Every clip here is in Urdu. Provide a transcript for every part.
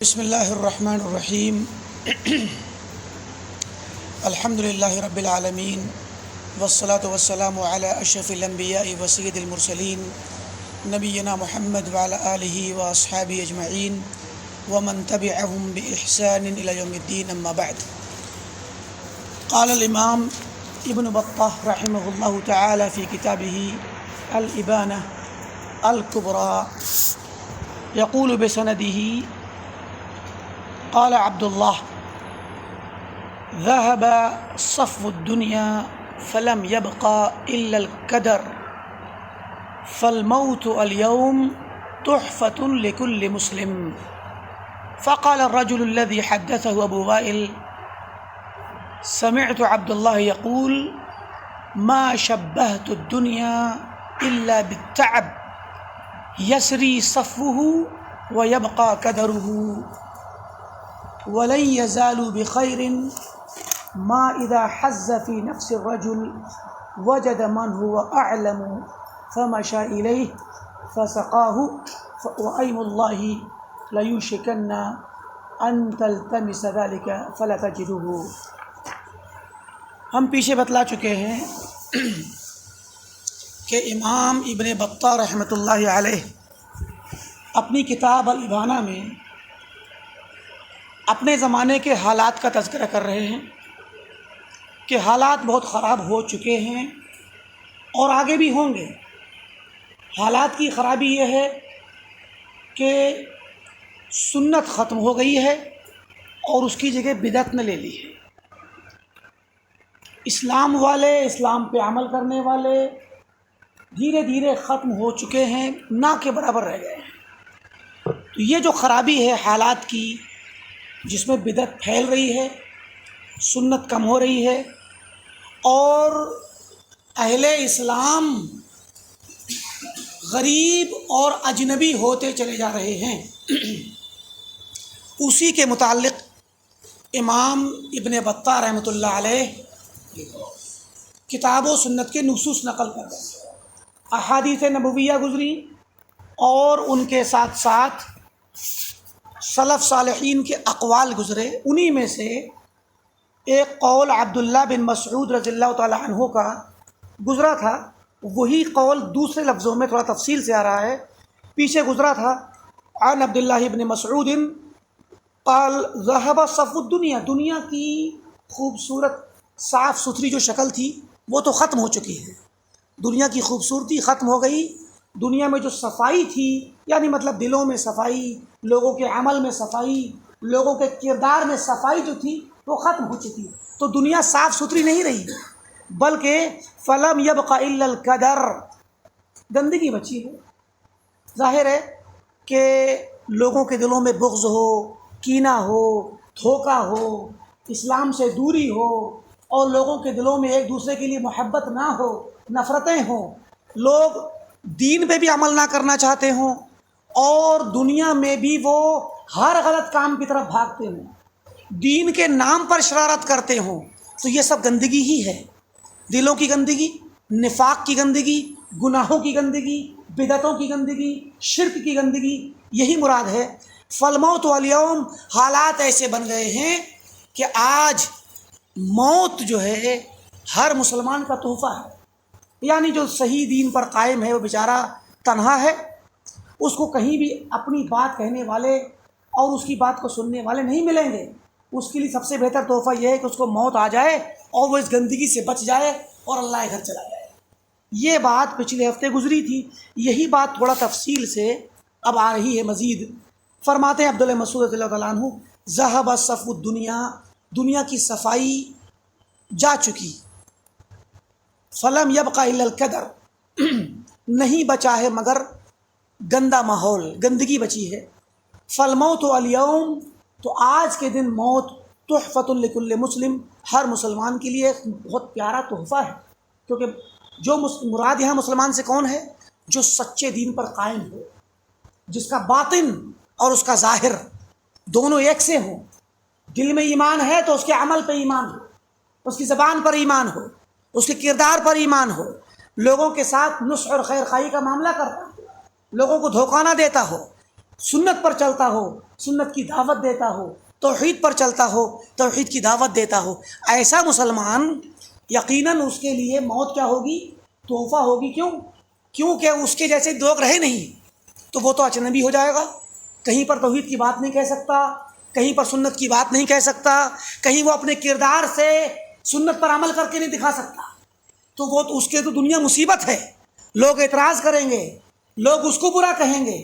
بسم اللہ الرحمن الرحیم الحمد للہ رب العالمین والصلاة والسلام علی اشرف الانبیاء وسید المرسلین نبینا محمد وعلی آلہ واصحابہ اجمعین ومن تبعهم بإحسان إلى یوم الدین اما بعد. قال الامام ابن بطہ رحمہ اللہ تعالی فی کتابہ الابانہ الکبری یقول بسندہ قال عبد الله ذهب صفو الدنيا فلم يبقى إلا الكدر فالموت اليوم تحفة لكل مسلم. فقال الرجل الذي حدثه أبو وائل سمعت عبد الله يقول ما شبهت الدنيا إلا بالتعب يسري صفوه ويبقى كدره ولن يزالوا بخير ما إذا حز في نفس الرجل وجد من هو أعلم فمشى إليه فسقاه وأيم الله ليوشكن أن تلتمس ذلك فلا تجده. ہم پیچھے بتلا چکے ہیں کہ امام ابن بطہ رحمۃ اللہ علیہ اپنی کتاب الابانہ میں اپنے زمانے کے حالات کا تذکرہ کر رہے ہیں کہ حالات بہت خراب ہو چکے ہیں اور آگے بھی ہوں گے. حالات کی خرابی یہ ہے کہ سنت ختم ہو گئی ہے اور اس کی جگہ بدعت نے لے لی ہے. اسلام والے، اسلام پہ عمل کرنے والے دھیرے دھیرے ختم ہو چکے ہیں، نہ کے برابر رہ گئے ہیں. تو یہ جو خرابی ہے حالات کی، جس میں بدعت پھیل رہی ہے، سنت کم ہو رہی ہے اور اہل اسلام غریب اور اجنبی ہوتے چلے جا رہے ہیں، اسی کے متعلق امام ابن بطہ رحمۃ اللہ علیہ کتاب و سنت کے نصوص نقل کر رہے ہیں. احادیث نبویہ گزری اور ان کے ساتھ ساتھ سلف صالحین کے اقوال گزرے. انہی میں سے ایک قول عبداللہ بن مسعود رضی اللہ تعالی عنہ کا گزرا تھا. وہی قول دوسرے لفظوں میں تھوڑا تفصیل سے آ رہا ہے. پیچھے گزرا تھا عن عبداللہ بن مسعود قال ذهب صفو الدنیا، دنیا کی خوبصورت صاف ستھری جو شکل تھی وہ تو ختم ہو چکی ہے. دنیا کی خوبصورتی ختم ہو گئی. دنیا میں جو صفائی تھی، یعنی مطلب دلوں میں صفائی، لوگوں کے عمل میں صفائی، لوگوں کے کردار میں صفائی جو تھی وہ ختم ہو چکی. تو دنیا صاف ستھری نہیں رہی، بلکہ فلم یبق الا القدر، گندگی بچی ہے. ظاہر ہے کہ لوگوں کے دلوں میں بغض ہو، کینہ ہو، دھوکہ ہو، اسلام سے دوری ہو اور لوگوں کے دلوں میں ایک دوسرے کے لیے محبت نہ ہو، نفرتیں ہوں، لوگ دین پہ بھی عمل نہ کرنا چاہتے ہوں اور دنیا میں بھی وہ ہر غلط کام کی طرف بھاگتے ہوں، دین کے نام پر شرارت کرتے ہوں، تو یہ سب گندگی ہی ہے. دلوں کی گندگی، نفاق کی گندگی، گناہوں کی گندگی، بدعتوں کی گندگی، شرک کی گندگی، یہی مراد ہے. فالموت اليوم، حالات ایسے بن گئے ہیں کہ آج موت جو ہے ہر مسلمان کا تحفہ ہے. یعنی جو صحیح دین پر قائم ہے وہ بیچارہ تنہا ہے، اس کو کہیں بھی اپنی بات کہنے والے اور اس کی بات کو سننے والے نہیں ملیں گے. اس کے لیے سب سے بہتر تحفہ یہ ہے کہ اس کو موت آ جائے اور وہ اس گندگی سے بچ جائے اور اللہ کے گھر چلا جائے. یہ بات پچھلے ہفتے گزری تھی، یہی بات تھوڑا تفصیل سے اب آ رہی ہے مزید. فرماتے ہیں عبداللہ مسعود رضی اللہ تعالیٰ عنہ ذهب صفو الدنیا، دنیا کی صفائی جا چکی. فلم یبقى الا القدر، نہیں بچا ہے مگر گندا ماحول، گندگی بچی ہے. فالموت اليوم، تو آج کے دن موت تحفۃ لکل مسلم، ہر مسلمان کے لیے ایک بہت پیارا تحفہ ہے. کیونکہ جو مراد یہاں مسلمان سے کون ہے؟ جو سچے دین پر قائم ہو، جس کا باطن اور اس کا ظاہر دونوں ایک سے ہوں. دل میں ایمان ہے تو اس کے عمل پہ ایمان ہو، اس کی زبان پر ایمان ہو، اس کے کردار پر ایمان ہو، لوگوں کے ساتھ نصح اور خیر خواہی کا معاملہ کرتا ہو، لوگوں کو دھوکہ نہ دیتا ہو، سنت پر چلتا ہو، سنت کی دعوت دیتا ہو، توحید پر چلتا ہو، توحید کی دعوت دیتا ہو، ایسا مسلمان یقیناً اس کے لیے موت کیا ہوگی؟ تحفہ ہوگی۔ کیونکہ اس کے جیسے لوگ رہے نہیں، تو وہ تو اجنبی ہو جائے گا، کہیں پر توحید کی بات نہیں کہہ سکتا، کہیں پر سنت کی بات نہیں کہہ سکتا، کہیں وہ اپنے کردار سے سنت پر عمل کر کے نہیں دکھا سکتا، تو وہ تو اس کے تو دنیا مصیبت ہے، لوگ اعتراض کریں گے، لوگ اس کو برا کہیں گے،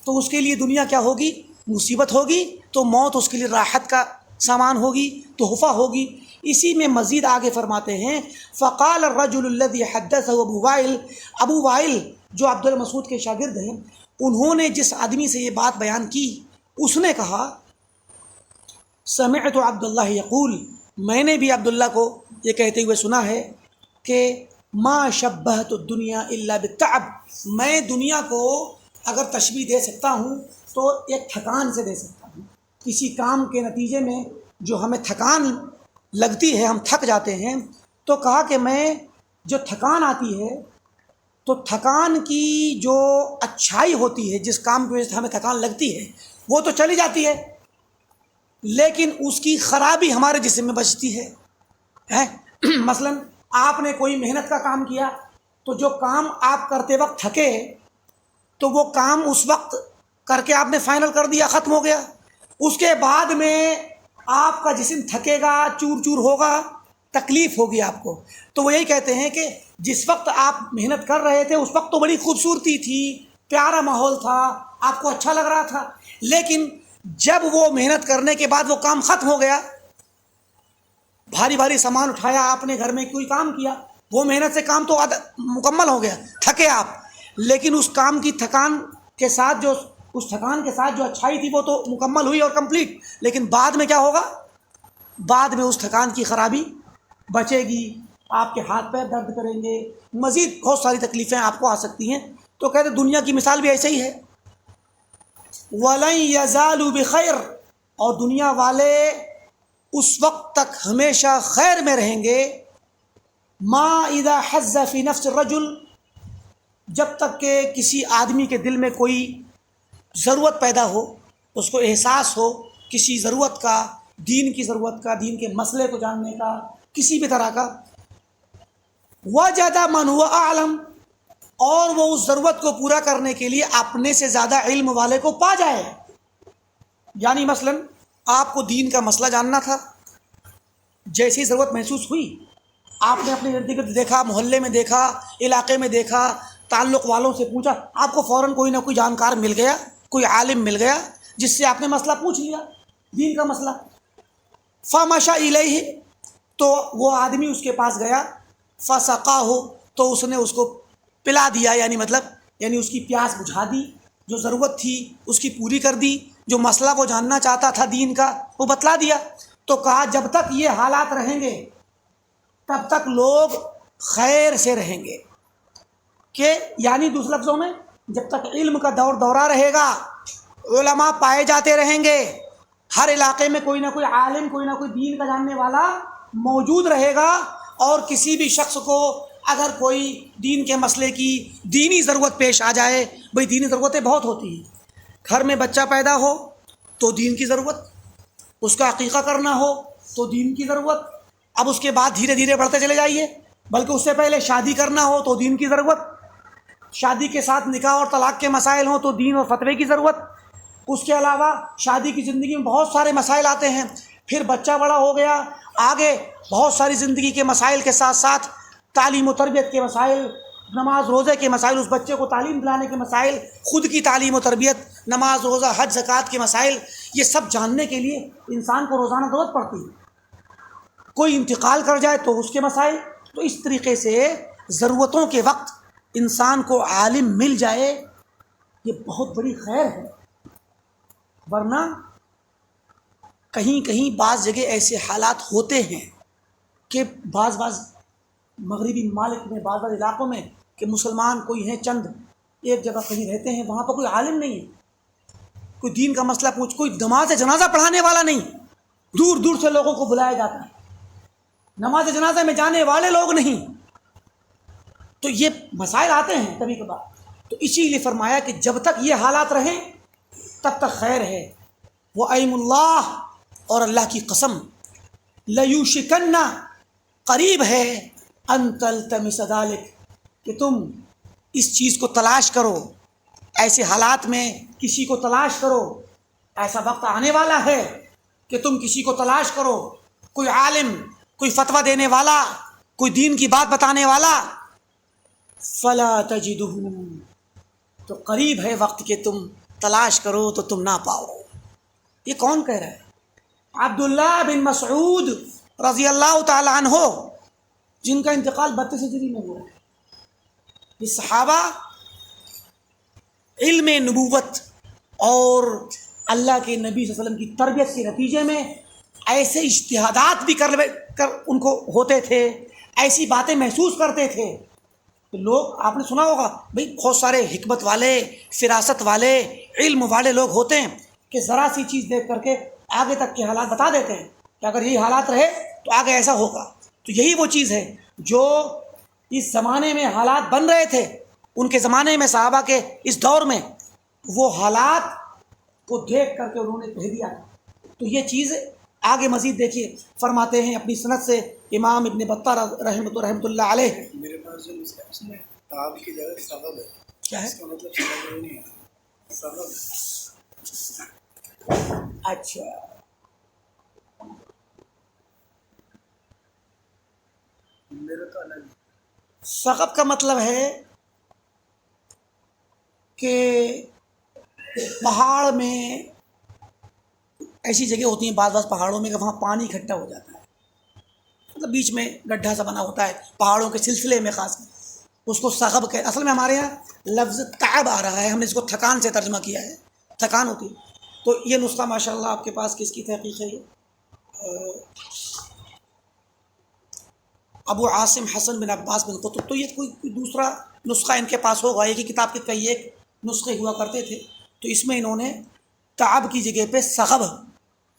تو اس کے لیے دنیا کیا ہوگی؟ مصیبت ہوگی۔ تو موت اس کے لیے راحت کا سامان ہوگی، تحفہ ہوگی۔ اسی میں مزید آگے فرماتے ہیں فقال الرجل الذي حدثه ابو وائل جو عبد المسعود کے شاگرد ہیں، انہوں نے جس آدمی سے یہ بات بیان کی، اس نے کہا سمعت عبداللہ یقول، میں نے بھی عبداللہ کو یہ کہتے ہوئے سنا ہے کہ ما شبہت الدنیا الا بالتعب، میں دنیا کو اگر تشبیہ دے سکتا ہوں تو ایک تھکان سے دے سکتا ہوں، کسی کام کے نتیجے میں جو ہمیں تھکان لگتی ہے، ہم تھک جاتے ہیں، تو کہا کہ میں جو تھکان آتی ہے، تو تھکان کی جو اچھائی ہوتی ہے، جس کام کی وجہ سے ہمیں تھکان لگتی ہے وہ تو چلی جاتی ہے، لیکن اس کی خرابی ہمارے جسم میں بچتی ہے۔ مثلا آپ نے کوئی محنت کا کام کیا، تو جو کام آپ کرتے وقت تھکے، تو وہ کام اس وقت کر کے آپ نے فائنل کر دیا، ختم ہو گیا، اس کے بعد میں آپ کا جسم تھکے گا، چور چور ہوگا، تکلیف ہوگی آپ کو۔ تو وہ یہی کہتے ہیں کہ جس وقت آپ محنت کر رہے تھے اس وقت تو بڑی خوبصورتی تھی، پیارا ماحول تھا، آپ کو اچھا لگ رہا تھا، لیکن جب وہ محنت کرنے کے بعد وہ کام ختم ہو گیا، بھاری بھاری سامان اٹھایا آپ نے، گھر میں کوئی کام کیا، وہ محنت سے کام تو مکمل ہو گیا، تھکے آپ، لیکن اس کام کی تھکان کے ساتھ جو اچھائی تھی وہ تو مکمل ہوئی اور کمپلیٹ، لیکن بعد میں کیا ہوگا؟ بعد میں اس تھکان کی خرابی بچے گی، آپ کے ہاتھ پیر درد کریں گے، مزید بہت ساری تکلیفیں آپ کو آ سکتی ہیں۔ تو کہتے دنیا کی مثال بھی ایسے ہی ہے، وَلَن يَزَالُوا بِخَيْرٍ، اور دنیا والے اس وقت تک ہمیشہ خیر میں رہیں گے، مَا إِذَا حَزَّ فِي نَفْسِ الرَّجُلِ، جب تک کہ کسی آدمی کے دل میں کوئی ضرورت پیدا ہو، اس کو احساس ہو کسی ضرورت کا، دین کی ضرورت کا، دین کے مسئلے کو جاننے کا، کسی بھی طرح کا، وَجَدَ مَنْ هُوَ أَعْلَمُ، اور وہ اس ضرورت کو پورا کرنے کے لیے اپنے سے زیادہ علم والے کو پا جائے۔ یعنی مثلا آپ کو دین کا مسئلہ جاننا تھا، جیسی ضرورت محسوس ہوئی، آپ نے اپنے ارد گرد دیکھا، محلے میں دیکھا، علاقے میں دیکھا، تعلق والوں سے پوچھا، آپ کو فوراً کوئی نہ کوئی جانکار مل گیا، کوئی عالم مل گیا جس سے آپ نے مسئلہ پوچھ لیا، دین کا مسئلہ۔ فَمَشَى إِلَيْهِ، تو وہ آدمی اس کے پاس گیا، فَسَقَاهُ، تو اس نے اس کو پلا دیا، یعنی اس کی پیاس بجھا دی، جو ضرورت تھی اس کی پوری کر دی، جو مسئلہ وہ جاننا چاہتا تھا دین کا وہ بتلا دیا۔ تو کہا جب تک یہ حالات رہیں گے تب تک لوگ خیر سے رہیں گے، کہ یعنی دوسرے لفظوں میں جب تک علم کا دورہ رہے گا، علماء پائے جاتے رہیں گے، ہر علاقے میں کوئی نہ کوئی عالم، کوئی نہ کوئی دین کا جاننے والا موجود رہے گا، اور کسی بھی شخص کو اگر کوئی دین کے مسئلے کی دینی ضرورت پیش آ جائے، بھئی دینی ضرورتیں بہت ہوتی ہیں، گھر میں بچہ پیدا ہو تو دین کی ضرورت، اس کا عقیقہ کرنا ہو تو دین کی ضرورت، اب اس کے بعد دھیرے دھیرے بڑھتے چلے جائیے، بلکہ اس سے پہلے شادی کرنا ہو تو دین کی ضرورت، شادی کے ساتھ نکاح اور طلاق کے مسائل ہوں تو دین اور فتوے کی ضرورت، اس کے علاوہ شادی کی زندگی میں بہت سارے مسائل آتے ہیں، پھر بچہ بڑا ہو گیا، آگے بہت ساری زندگی کے مسائل کے ساتھ ساتھ تعلیم و تربیت کے مسائل، نماز روزے کے مسائل، اس بچے کو تعلیم دلانے کے مسائل، خود کی تعلیم و تربیت، نماز روزہ حج زکوٰۃ کے مسائل، یہ سب جاننے کے لیے انسان کو روزانہ ضرورت پڑتی ہے۔ کوئی انتقال کر جائے تو اس کے مسائل، تو اس طریقے سے ضرورتوں کے وقت انسان کو عالم مل جائے یہ بہت بڑی خیر ہے، ورنہ کہیں کہیں بعض جگہ ایسے حالات ہوتے ہیں کہ بعض مغربی ممالک میں، بعض علاقوں میں کہ مسلمان کوئی ہیں چند ایک جگہ کہیں رہتے ہیں، وہاں پر کوئی عالم نہیں ہے، کوئی دین کا مسئلہ کوئی نماز جنازہ پڑھانے والا نہیں، دور دور سے لوگوں کو بلایا جاتا ہے، نماز جنازہ میں جانے والے لوگ نہیں، تو یہ مسائل آتے ہیں کبھی کبھار۔ تو اسی لیے فرمایا کہ جب تک یہ حالات رہیں تب تک خیر ہے۔ وہ ایم اللہ، اور اللہ کی قسم، لیوشکن، قریب ہے، ان تلتمس ذلک، کہ تم اس چیز کو تلاش کرو، ایسے حالات میں کسی کو تلاش کرو، ایسا وقت آنے والا ہے کہ تم کسی کو تلاش کرو، کوئی عالم، کوئی فتویٰ دینے والا، کوئی دین کی بات بتانے والا، فلا تجدہ، تو قریب ہے وقت کہ تم تلاش کرو تو تم نہ پاؤ۔ یہ کون کہہ رہا ہے؟ عبداللہ بن مسعود رضی اللہ تعالی عنہ، جن کا انتقال 32 ہجری میں ہوا ہے۔ یہ صحابہ علم نبوت اور اللہ کے نبی صلی اللہ علیہ وسلم کی تربیت کے نتیجے میں ایسے اجتہادات بھی کر ان کو ہوتے تھے، ایسی باتیں محسوس کرتے تھے۔ تو لوگ، آپ نے سنا ہوگا بھئی، بہت سارے حکمت والے، فراست والے، علم والے لوگ ہوتے ہیں کہ ذرا سی چیز دیکھ کر کے آگے تک کے حالات بتا دیتے ہیں کہ اگر یہی حالات رہے تو آگے ایسا ہوگا۔ تو یہی وہ چیز ہے جو اس زمانے میں حالات بن رہے تھے، ان کے زمانے میں، صحابہ کے اس دور میں، وہ حالات کو دیکھ کر کے انہوں نے کہہ دیا۔ تو یہ چیز آگے مزید دیکھیے، فرماتے ہیں اپنی سند سے امام ابن بطہ رحمۃ اللہ علیہ۔ میرے پاس جو اس کا اس میں تاب کی جگہ سبب ہے، کیا ہے؟ اس کا مطلب سبب نہیں ہے، سبب ہے۔ اچھا، میرا تو الگ ہے۔ سغب کا مطلب ہے کہ پہاڑ میں ایسی جگہ ہوتی ہیں، بعض پہاڑوں میں، کہ وہاں پانی اکٹھا ہو جاتا ہے، مطلب بیچ میں گڈھا سا بنا ہوتا ہے پہاڑوں کے سلسلے میں، خاص کر اس کو سغب کہ اصل میں ہمارے یہاں لفظ تعب آ رہا ہے، ہم نے اس کو تھکان سے ترجمہ کیا ہے، تھکان ہوتی ہے۔ تو یہ نسخہ ماشاءاللہ آپ کے پاس کس کی تحقیق ہے؟ یہ ابو عاصم حسن بن عباس بن قطب۔ تو یہ کوئی دوسرا نسخہ ان کے پاس ہوگا، ایک ہی کتاب کے کئی ایک نسخے ہوا کرتے تھے، تو اس میں انہوں نے تعب کی جگہ پہ سغب،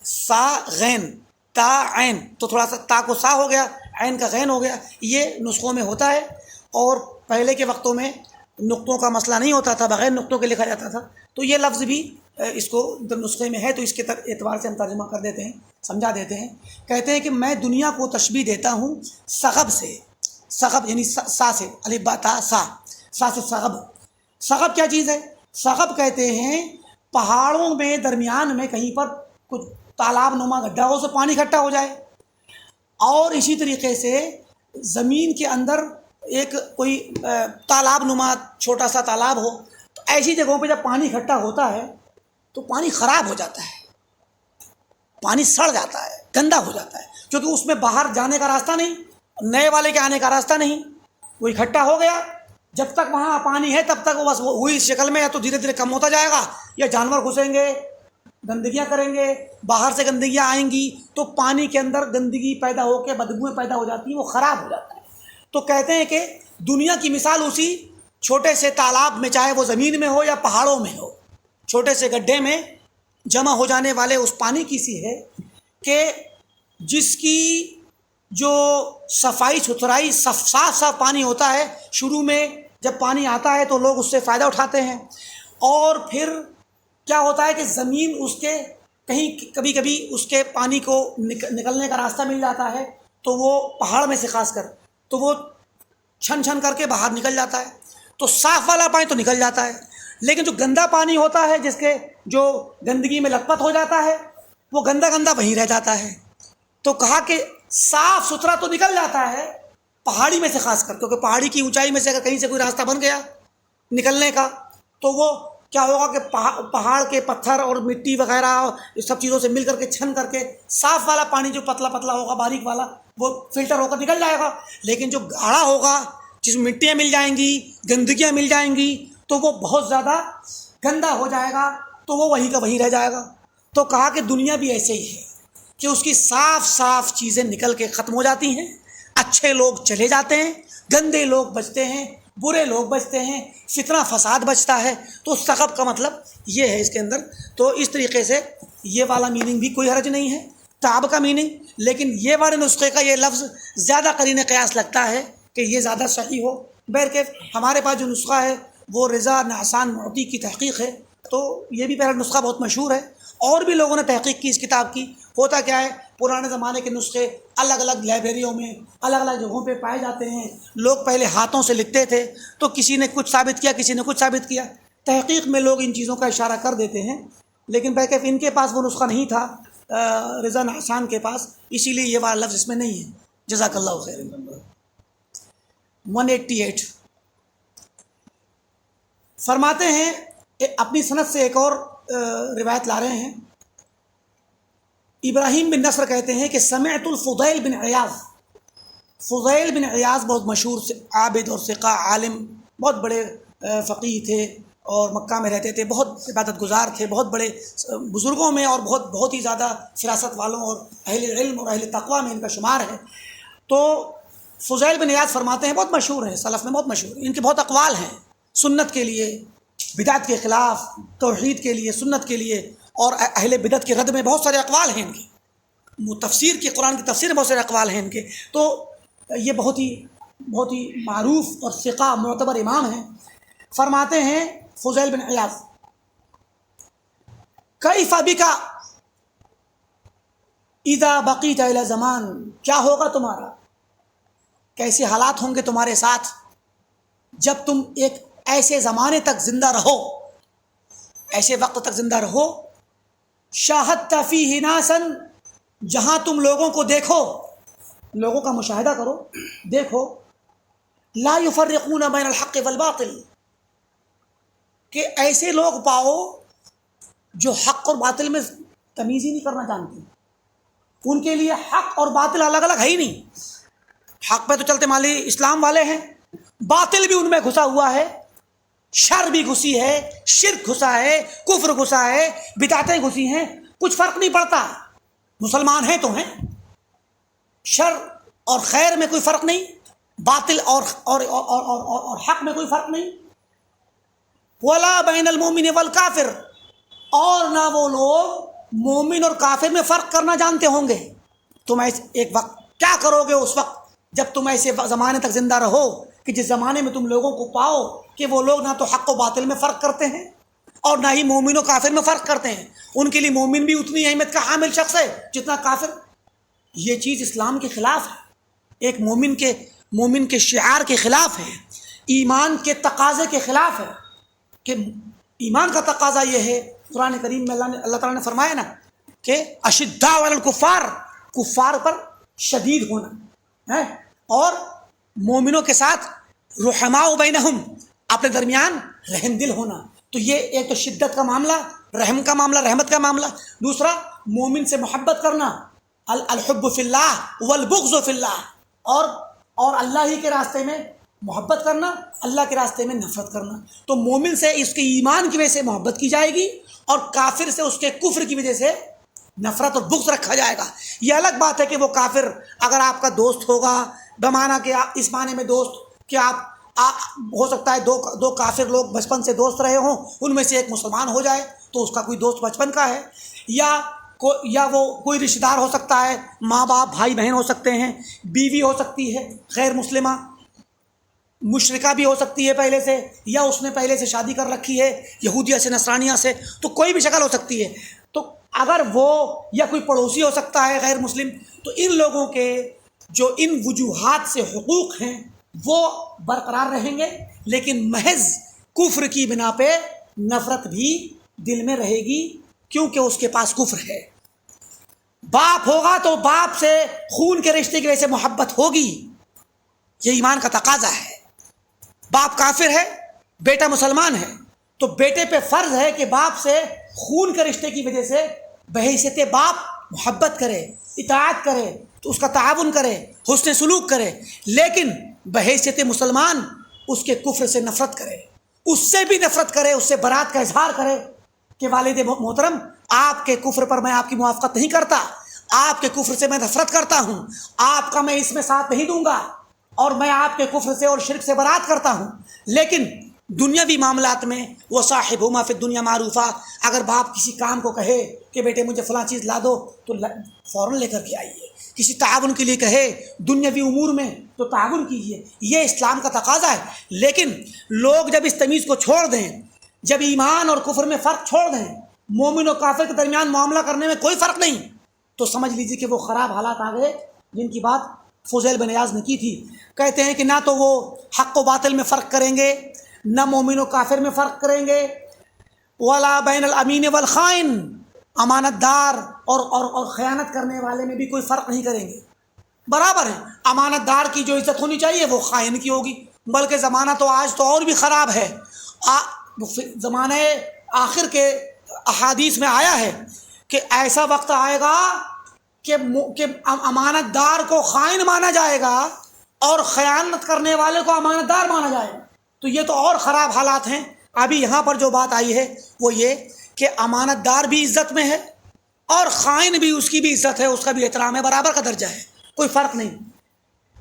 سا غین تا عین، تو تھوڑا سا تا کو سا ہو گیا، عین کا غین ہو گیا، یہ نسخوں میں ہوتا ہے۔ اور پہلے کے وقتوں میں نقطوں کا مسئلہ نہیں ہوتا تھا، بغیر نقطوں کے لکھا جاتا تھا، تو یہ لفظ بھی اس کو نسخے میں ہے، تو اس کے اعتبار سے ہم ترجمہ کر دیتے ہیں، سمجھا دیتے ہیں۔ کہتے ہیں کہ میں دنیا کو تشبیہ دیتا ہوں سغب سے، سغب یعنی سا سے، الف با تا سا، سا سے سغب۔ سغب کیا چیز ہے؟ سغب کہتے ہیں پہاڑوں میں درمیان میں کہیں پر کچھ تالاب نما گڈھا ہو، اسے پانی اکٹھا ہو جائے، اور اسی طریقے سے زمین کے اندر ایک کوئی تالاب نما چھوٹا سا تالاب ہو، تو ایسی جگہوں پہ جب پانی اکٹھا ہوتا ہے تو پانی خراب ہو جاتا ہے، پانی سڑ جاتا ہے، گندا ہو جاتا ہے، کیونکہ اس میں باہر جانے کا راستہ نہیں، نئے والے کے آنے کا راستہ نہیں، وہ اکٹھا ہو گیا، جب تک وہاں پانی ہے تب تک وہ بس وہی شکل میں، یا تو دھیرے دھیرے کم ہوتا جائے گا، یا جانور گھسیں گے، گندگیاں کریں گے، باہر سے گندگیاں آئیں گی، تو پانی کے اندر گندگی پیدا ہو کے بدبوئیں پیدا ہو جاتی ہیں، وہ خراب ہو جاتا ہے۔ تو کہتے ہیں کہ دنیا کی مثال اسی چھوٹے سے تالاب میں، چاہے وہ زمین میں ہو یا پہاڑوں میں ہو، چھوٹے سے گڈھے میں جمع ہو جانے والے اس پانی کی سی ہے کہ جس کی جو صفائی ستھرائی، صاف پانی ہوتا ہے، شروع میں جب پانی آتا ہے تو لوگ اس سے فائدہ اٹھاتے ہیں، اور پھر کیا ہوتا ہے کہ زمین اس کے کہیں کبھی کبھی اس کے پانی کو نکلنے کا راستہ مل جاتا ہے، تو وہ پہاڑ میں سے خاص کر، تو وہ چھن چھن کر کے باہر نکل جاتا ہے، تو صاف والا پانی تو نکل جاتا ہے، لیکن جو گندا پانی ہوتا ہے، جس کے جو گندگی میں لت پت ہو جاتا ہے، وہ گندا گندا وہیں رہ جاتا ہے۔ تو کہا کہ صاف ستھرا تو نکل جاتا ہے پہاڑی میں سے خاص کر، کیونکہ پہاڑی کی اونچائی میں سے اگر کہیں سے کوئی راستہ بن گیا نکلنے کا، تو وہ کیا ہوگا کہ پہاڑ کے پتھر اور مٹی وغیرہ اس سب چیزوں سے مل کر کے چھن کر کے صاف والا پانی جو پتلا پتلا ہوگا، باریک والا، وہ فلٹر ہو کر نکل جائے گا، لیکن جو گاڑھا ہوگا، جس میں مٹیاں مل جائیں گی، گندگیاں مل جائیں گی، تو وہ بہت زیادہ گندا ہو جائے گا، تو وہ وہیں کا وہیں رہ جائے گا۔ تو کہا کہ دنیا بھی ایسے ہی ہے کہ اس کی صاف چیزیں نکل کے ختم ہو جاتی ہیں، اچھے لوگ چلے جاتے ہیں، گندے لوگ بچتے ہیں، برے لوگ بچتے ہیں، فتنہ فساد بچتا ہے۔ تو سغب کا مطلب یہ ہے اس کے اندر۔ تو اس طریقے سے یہ والا میننگ بھی کوئی حرج نہیں ہے، تعب کا میننگ، لیکن یہ والے نسخے کا یہ لفظ زیادہ قرین قیاس لگتا ہے کہ یہ زیادہ صحیح ہو۔ بہرکیف ہمارے پاس جو نسخہ ہے وہ رضا نحسان معطی کی تحقیق ہے، تو یہ بھی پہلا نسخہ بہت مشہور ہے، اور بھی لوگوں نے تحقیق کی اس کتاب کی۔ ہوتا کیا ہے، پرانے زمانے کے نسخے الگ الگ لائبریریوں میں الگ الگ جگہوں پہ پائے جاتے ہیں، لوگ پہلے ہاتھوں سے لکھتے تھے، تو کسی نے کچھ ثابت کیا، کسی نے کچھ ثابت کیا، تحقیق میں لوگ ان چیزوں کا اشارہ کر دیتے ہیں، لیکن بہرکیف ان کے پاس وہ نسخہ نہیں تھا رضا حسان کے پاس، اسی لیے یہ والا لفظ اس میں نہیں ہے۔ جزاک اللہ خیر۔ 188 فرماتے ہیں، اپنی سند سے ایک اور روایت لا رہے ہیں، ابراہیم بن نصر کہتے ہیں کہ سمعت الفضیل بن عیاض، فضیل بن عیاض بہت مشہور عابد اور ثقہ عالم، بہت بڑے فقیہ تھے اور مکہ میں رہتے تھے، بہت عبادت گزار تھے، بہت بڑے بزرگوں میں اور بہت ہی زیادہ فراست والوں اور اہل علم اور اہل تقوی میں ان کا شمار ہے۔ تو فضیل بن عیاض فرماتے ہیں، بہت مشہور ہیں، سلف میں بہت مشہور ہیں، ان کے بہت اقوال ہیں سنت کے لیے، بدعت کے خلاف، توحید کے لیے، سنت کے لیے، اور اہل بدعت کے رد میں بہت سارے اقوال ہیں ان کے، تفسیر کی، قرآن کی تفسیر میں بہت سارے اقوال ہیں ان کے۔ تو یہ بہت ہی معروف اور ثقہ معتبر امام ہیں۔ فرماتے ہیں فضیل بن عیاض، کیف بک اذا بقیت الی زمان، کیا ہوگا تمہارا، کیسے حالات ہوں گے تمہارے ساتھ جب تم ایک ایسے زمانے تک زندہ رہو، ایسے وقت تک زندہ رہو، شاہدت فیہ ناسا، جہاں تم لوگوں کو دیکھو، لوگوں کا مشاہدہ کرو، دیکھو، لا یفرقون بین الحق والباطل، کہ ایسے لوگ پاؤ جو حق اور باطل میں تمیز ہی نہیں کرنا جانتے، ان کے لیے حق اور باطل الگ الگ ہے ہی نہیں، حق پہ تو چلتے مالی اسلام والے ہیں، باطل بھی ان میں گھسا ہوا ہے، شر بھی گھسی ہے، شرک گھسا ہے، کفر گھسا ہے، بدعتیں گھسی ہیں، کچھ فرق نہیں پڑتا، مسلمان ہیں تو ہیں، شر اور خیر میں کوئی فرق نہیں، باطل اور حق میں کوئی فرق نہیں، ولا بین المومن والکافر، اور نہ وہ لوگ مومن اور کافر میں فرق کرنا جانتے ہوں گے۔ تم ایک وقت کیا کرو گے اس وقت جب تم ایسے زمانے تک زندہ رہو کہ جس زمانے میں تم لوگوں کو پاؤ کہ وہ لوگ نہ تو حق و باطل میں فرق کرتے ہیں اور نہ ہی مومن و کافر میں فرق کرتے ہیں، ان کے لیے مومن بھی اتنی اہمیت کا حامل شخص ہے جتنا کافر۔ یہ چیز اسلام کے خلاف ہے، ایک مومن کے شعار کے خلاف ہے، ایمان کے تقاضے کے خلاف ہے، کہ ایمان کا تقاضا یہ ہے، قرآن کریم میں اللہ تعالیٰ نے فرمایا نا کہ اشداء علی الکفار، کفار پر شدید ہونا ہے، اور مومنوں کے ساتھ رحماء بینہم، اپنے درمیان رحم دل ہونا۔ تو یہ ایک تو شدت کا معاملہ، رحم کا معاملہ، رحمت کا معاملہ، دوسرا مومن سے محبت کرنا، الحب فی اللہ والبغض فی اللہ، اور اللہ ہی کے راستے میں محبت کرنا، اللہ کے راستے میں نفرت کرنا۔ تو مومن سے اس کے ایمان کی وجہ سے محبت کی جائے گی، اور کافر سے اس کے کفر کی وجہ سے نفرت اور بغض رکھا جائے گا۔ یہ الگ بات ہے کہ وہ کافر اگر آپ کا دوست ہوگا، بمعنی کہ اس معنی میں دوست کہ آپ ہو سکتا ہے دو کافر لوگ بچپن سے دوست رہے ہوں، ان میں سے ایک مسلمان ہو جائے تو اس کا کوئی دوست بچپن کا ہے، یا وہ کوئی رشتہ دار ہو سکتا ہے، ماں باپ بھائی بہن ہو سکتے ہیں، بیوی ہو سکتی ہے غیر مسلمہ، مشرکہ بھی ہو سکتی ہے پہلے سے، یا اس نے پہلے سے شادی کر رکھی ہے یہودیہ سے نصرانیہ سے، تو کوئی بھی شکل ہو سکتی ہے۔ تو اگر وہ یا کوئی پڑوسی ہو سکتا ہے غیر مسلم، تو ان لوگوں کے جو ان وجوہات سے حقوق ہیں وہ برقرار رہیں گے، لیکن محض کفر کی بنا پہ نفرت بھی دل میں رہے گی، کیونکہ اس کے پاس کفر ہے۔ باپ ہوگا تو باپ سے خون کے رشتے کی وجہ سے محبت ہوگی، یہ ایمان کا تقاضا ہے۔ باپ کافر ہے، بیٹا مسلمان ہے، تو بیٹے پہ فرض ہے کہ باپ سے خون کے رشتے کی وجہ سے بحیثیت باپ محبت کرے، اطاعت کرے، تو اس کا تعاون کرے، حسن سلوک کرے، لیکن بحیثیت مسلمان اس کے کفر سے نفرت کرے، اس سے بھی نفرت کرے، اس سے برات کا اظہار کرے کہ والد محترم آپ کے کفر پر میں آپ کی موافقت نہیں کرتا، آپ کے کفر سے میں نفرت کرتا ہوں، آپ کا میں اس میں ساتھ نہیں دوں گا، اور میں آپ کے کفر سے اور شرک سے برات کرتا ہوں۔ لیکن دنیاوی معاملات میں وصاحبہما فی الدنیا معروفا، اگر باپ کسی کام کو کہے کہ بیٹے مجھے فلاں چیز لا دو تو فوراً لے کر کے آئیے، کسی تعاون کے لیے کہے دنیاوی امور میں تو تعاون کیجیے، یہ اسلام کا تقاضا ہے۔ لیکن لوگ جب اس تمیز کو چھوڑ دیں جب ایمان اور کفر میں فرق چھوڑ دیں، مومن و کافر کے درمیان معاملہ کرنے میں کوئی فرق نہیں، تو سمجھ لیجیے کہ وہ خراب حالات آ گئے جن کی بات فضیل بن عیاض نے کی تھی۔ کہتے ہیں کہ نہ تو وہ حق و باطل میں فرق کریں گے، نہ مومن و کافر میں فرق کریں گے، ولا بین الامین والخائن، امانت دار اور خیانت کرنے والے میں بھی کوئی فرق نہیں کریں گے، برابر ہیں۔ امانت دار کی جو عزت ہونی چاہیے وہ خائن کی ہوگی، بلکہ زمانہ تو آج تو اور بھی خراب ہے۔ زمانہ آخر کے احادیث میں آیا ہے کہ ایسا وقت آئے گا کہ امانت دار کو خائن مانا جائے گا اور خیانت کرنے والے کو امانت دار مانا جائے گا، تو یہ تو اور خراب حالات ہیں۔ ابھی یہاں پر جو بات آئی ہے وہ یہ کہ امانت دار بھی عزت میں ہے اور خائن بھی، اس کی بھی عزت ہے، اس کا بھی احترام ہے، برابر کا درجہ ہے، کوئی فرق نہیں۔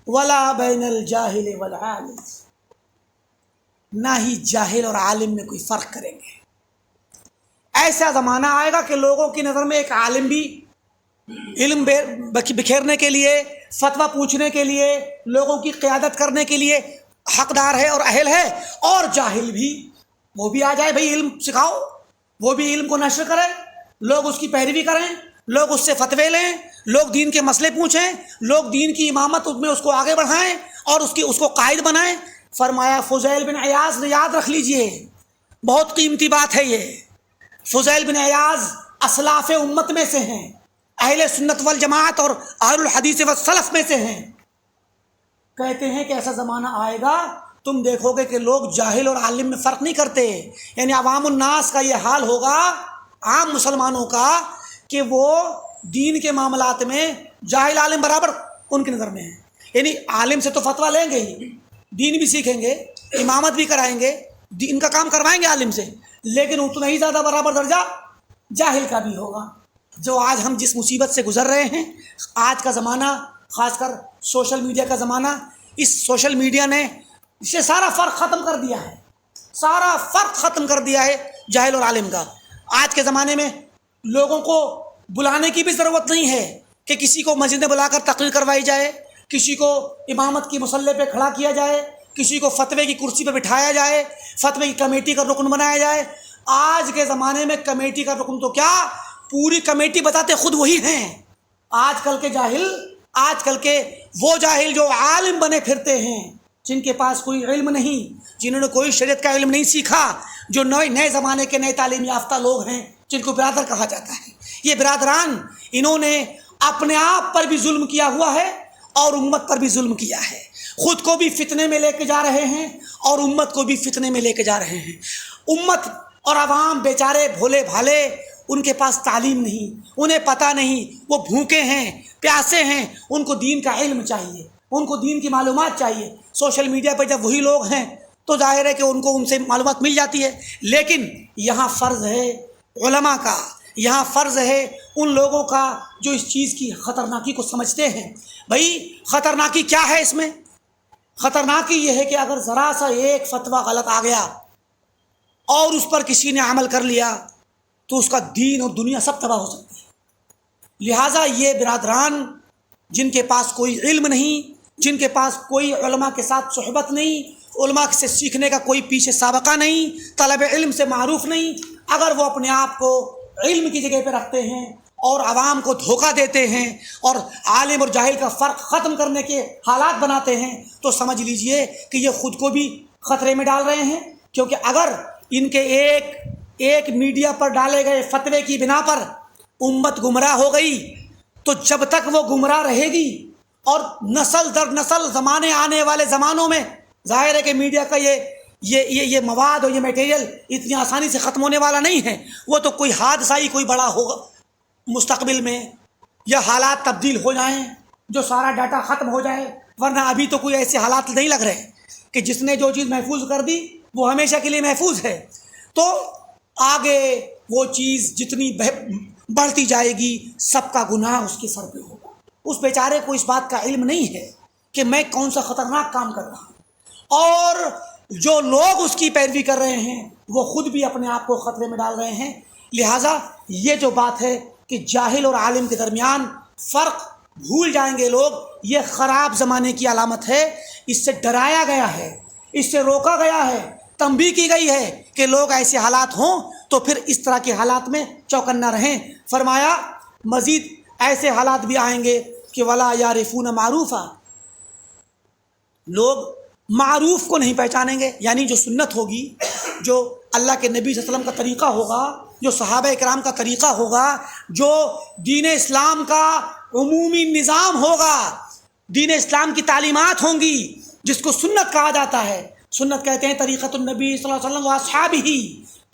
ولا بین الجاہل والعالم، نہ ہی جاہل اور عالم میں کوئی فرق کریں گے۔ ایسا زمانہ آئے گا کہ لوگوں کی نظر میں ایک عالم بھی علم بکھیرنے کے لیے، فتویٰ پوچھنے کے لیے، لوگوں کی قیادت کرنے کے لیے حقدار ہے اور اہل ہے، اور جاہل بھی، وہ بھی آ جائے، بھئی علم سکھاؤ، وہ بھی علم کو نشر کرے، لوگ اس کی پیروی کریں، لوگ اس سے فتوے لیں، لوگ دین کے مسئلے پوچھیں، لوگ دین کی امامت میں اس کو آگے بڑھائیں اور اس کو قائد بنائیں۔ فرمایا فضیل بن عیاض نے، یاد رکھ لیجئے، بہت قیمتی بات ہے یہ، فضیل بن عیاض اسلاف امت میں سے ہیں، اہل سنت والجماعت اور اہل الحدیث والسلف میں سے ہیں۔ کہتے ہیں کہ ایسا زمانہ آئے گا تم دیکھو گے کہ لوگ جاہل اور عالم میں فرق نہیں کرتے، یعنی عوام الناس کا یہ حال ہوگا، عام مسلمانوں کا، کہ وہ دین کے معاملات میں جاہل عالم برابر ان کی نظر میں ہیں، یعنی عالم سے تو فتویٰ لیں گے ہی، دین بھی سیکھیں گے، امامت بھی کرائیں گے، دین کا کام کروائیں گے عالم سے، لیکن اتنا ہی زیادہ برابر درجہ جاہل کا بھی ہوگا۔ جو آج ہم جس مصیبت سے گزر رہے ہیں، آج کا زمانہ، خاص کر سوشل میڈیا کا زمانہ، اس سوشل میڈیا نے اسے سارا فرق ختم کر دیا ہے، سارا فرق ختم کر دیا ہے جاہل اور عالم کا۔ آج کے زمانے میں لوگوں کو بلانے کی بھی ضرورت نہیں ہے کہ کسی کو مسجد میں بلا کر تقریر کروائی جائے، کسی کو امامت کی مصلی پہ کھڑا کیا جائے، کسی کو فتوے کی کرسی پہ بٹھایا جائے، فتوے کی کمیٹی کا رکن بنایا جائے۔ آج کے زمانے میں کمیٹی کا رکن تو کیا، پوری کمیٹی بتاتے خود وہی ہیں۔ آج کل کے جاہل، آج کل کے وہ جاہل جو عالم بنے پھرتے ہیں، جن کے پاس کوئی علم نہیں، جنہوں نے کوئی شریعت کا علم نہیں سیکھا، جو نئے زمانے کے نئے تعلیم یافتہ لوگ ہیں، جن کو برادر کہا جاتا ہے۔ یہ برادران، انہوں نے اپنے آپ پر بھی ظلم کیا ہوا ہے اور امت پر بھی ظلم کیا ہے، خود کو بھی فتنے میں لے کے جا رہے ہیں اور امت کو بھی فتنے میں لے کے جا رہے ہیں۔ امت اور عوام بیچارے بھولے بھالے، ان کے پاس تعلیم نہیں، انہیں پتہ نہیں، وہ بھوکے ہیں، پیاسے ہیں، ان کو دین کا علم چاہیے، ان کو دین کی معلومات چاہیے۔ سوشل میڈیا پہ جب وہی لوگ ہیں تو ظاہر ہے کہ ان سے معلومات مل جاتی ہے، لیکن یہاں فرض ہے علماء کا، یہاں فرض ہے ان لوگوں کا جو اس چیز کی خطرناکی کو سمجھتے ہیں۔ بھائی خطرناکی کیا ہے اس میں؟ خطرناکی یہ ہے کہ اگر ذرا سا ایک فتویٰ غلط آ گیا اور اس پر کسی نے عمل کر لیا تو اس کا دین اور دنیا سب تباہ ہو سکتی ہے۔ لہٰذا یہ برادران جن کے پاس کوئی علم نہیں، جن کے پاس کوئی علماء کے ساتھ صحبت نہیں، علماء سے سیکھنے کا کوئی پیچھے سابقہ نہیں، طلب علم سے معروف نہیں، اگر وہ اپنے آپ کو علم کی جگہ پہ رکھتے ہیں اور عوام کو دھوکہ دیتے ہیں اور عالم اور جاہل کا فرق ختم کرنے کے حالات بناتے ہیں، تو سمجھ لیجئے کہ یہ خود کو بھی خطرے میں ڈال رہے ہیں، کیونکہ اگر ان کے ایک میڈیا پر ڈالے گئے فتوے کی بنا پر امت گمراہ ہو گئی تو جب تک وہ گمراہ رہے گی اور نسل در نسل زمانے آنے والے زمانوں میں، ظاہر ہے کہ میڈیا کا یہ مواد اور یہ میٹیریل اتنی آسانی سے ختم ہونے والا نہیں ہے، وہ تو کوئی حادثہ ہی کوئی بڑا ہوگا مستقبل میں، یا حالات تبدیل ہو جائیں جو سارا ڈاٹا ختم ہو جائے، ورنہ ابھی تو کوئی ایسے حالات نہیں لگ رہے کہ جس نے جو چیز محفوظ کر دی وہ ہمیشہ کے لیے محفوظ ہے۔ تو آگے وہ چیز جتنی بڑھتی جائے گی سب کا گناہ اس کے سر پہ ہوگا۔ اس بیچارے کو اس بات کا علم نہیں ہے کہ میں کون سا خطرناک کام کر رہا ہوں، اور جو لوگ اس کی پیروی کر رہے ہیں وہ خود بھی اپنے آپ کو خطرے میں ڈال رہے ہیں۔ لہٰذا یہ جو بات ہے کہ جاہل اور عالم کے درمیان فرق بھول جائیں گے لوگ، یہ خراب زمانے کی علامت ہے، اس سے ڈرایا گیا ہے، اس سے روکا گیا ہے تنبیہ کی گئی ہے کہ لوگ ایسے حالات ہوں تو پھر اس طرح کے حالات میں چوکنا رہیں۔ فرمایا مزید ایسے حالات بھی آئیں گے کہ ولا یعرفون معروفا، لوگ معروف کو نہیں پہچانیں گے، یعنی جو سنت ہوگی، جو اللہ کے نبی صلی اللہ علیہ وسلم کا طریقہ ہوگا، جو صحابہ کرام کا طریقہ ہوگا، جو دین اسلام کا عمومی نظام ہوگا، دین اسلام کی تعلیمات ہوں گی، جس کو سنت کہا جاتا ہے۔ سنت کہتے ہیں طریقۃ النبی صلی اللہ علیہ وسلم و اصحابہ،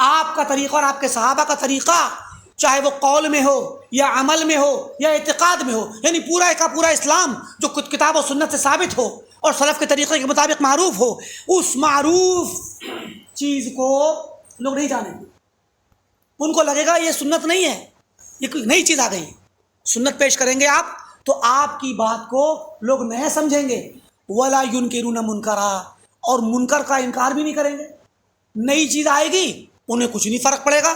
آپ کا طریقہ اور آپ کے صحابہ کا طریقہ، چاہے وہ قول میں ہو یا عمل میں ہو یا اعتقاد میں ہو، یعنی پورا کا پورا اسلام جو کتاب و سنت سے ثابت ہو اور سلف کے طریقے کے مطابق معروف ہو، اس معروف چیز کو لوگ نہیں جانیں گے۔ ان کو لگے گا یہ سنت نہیں ہے، یہ کوئی نئی چیز آ گئی ہے۔ سنت پیش کریں گے آپ تو آپ کی بات کو لوگ نیا سمجھیں گے۔ ولا ينکرون منکرا، اور منکر کا انکار بھی نہیں کریں گے۔ نئی چیز آئے گی انہیں کچھ نہیں فرق پڑے گا،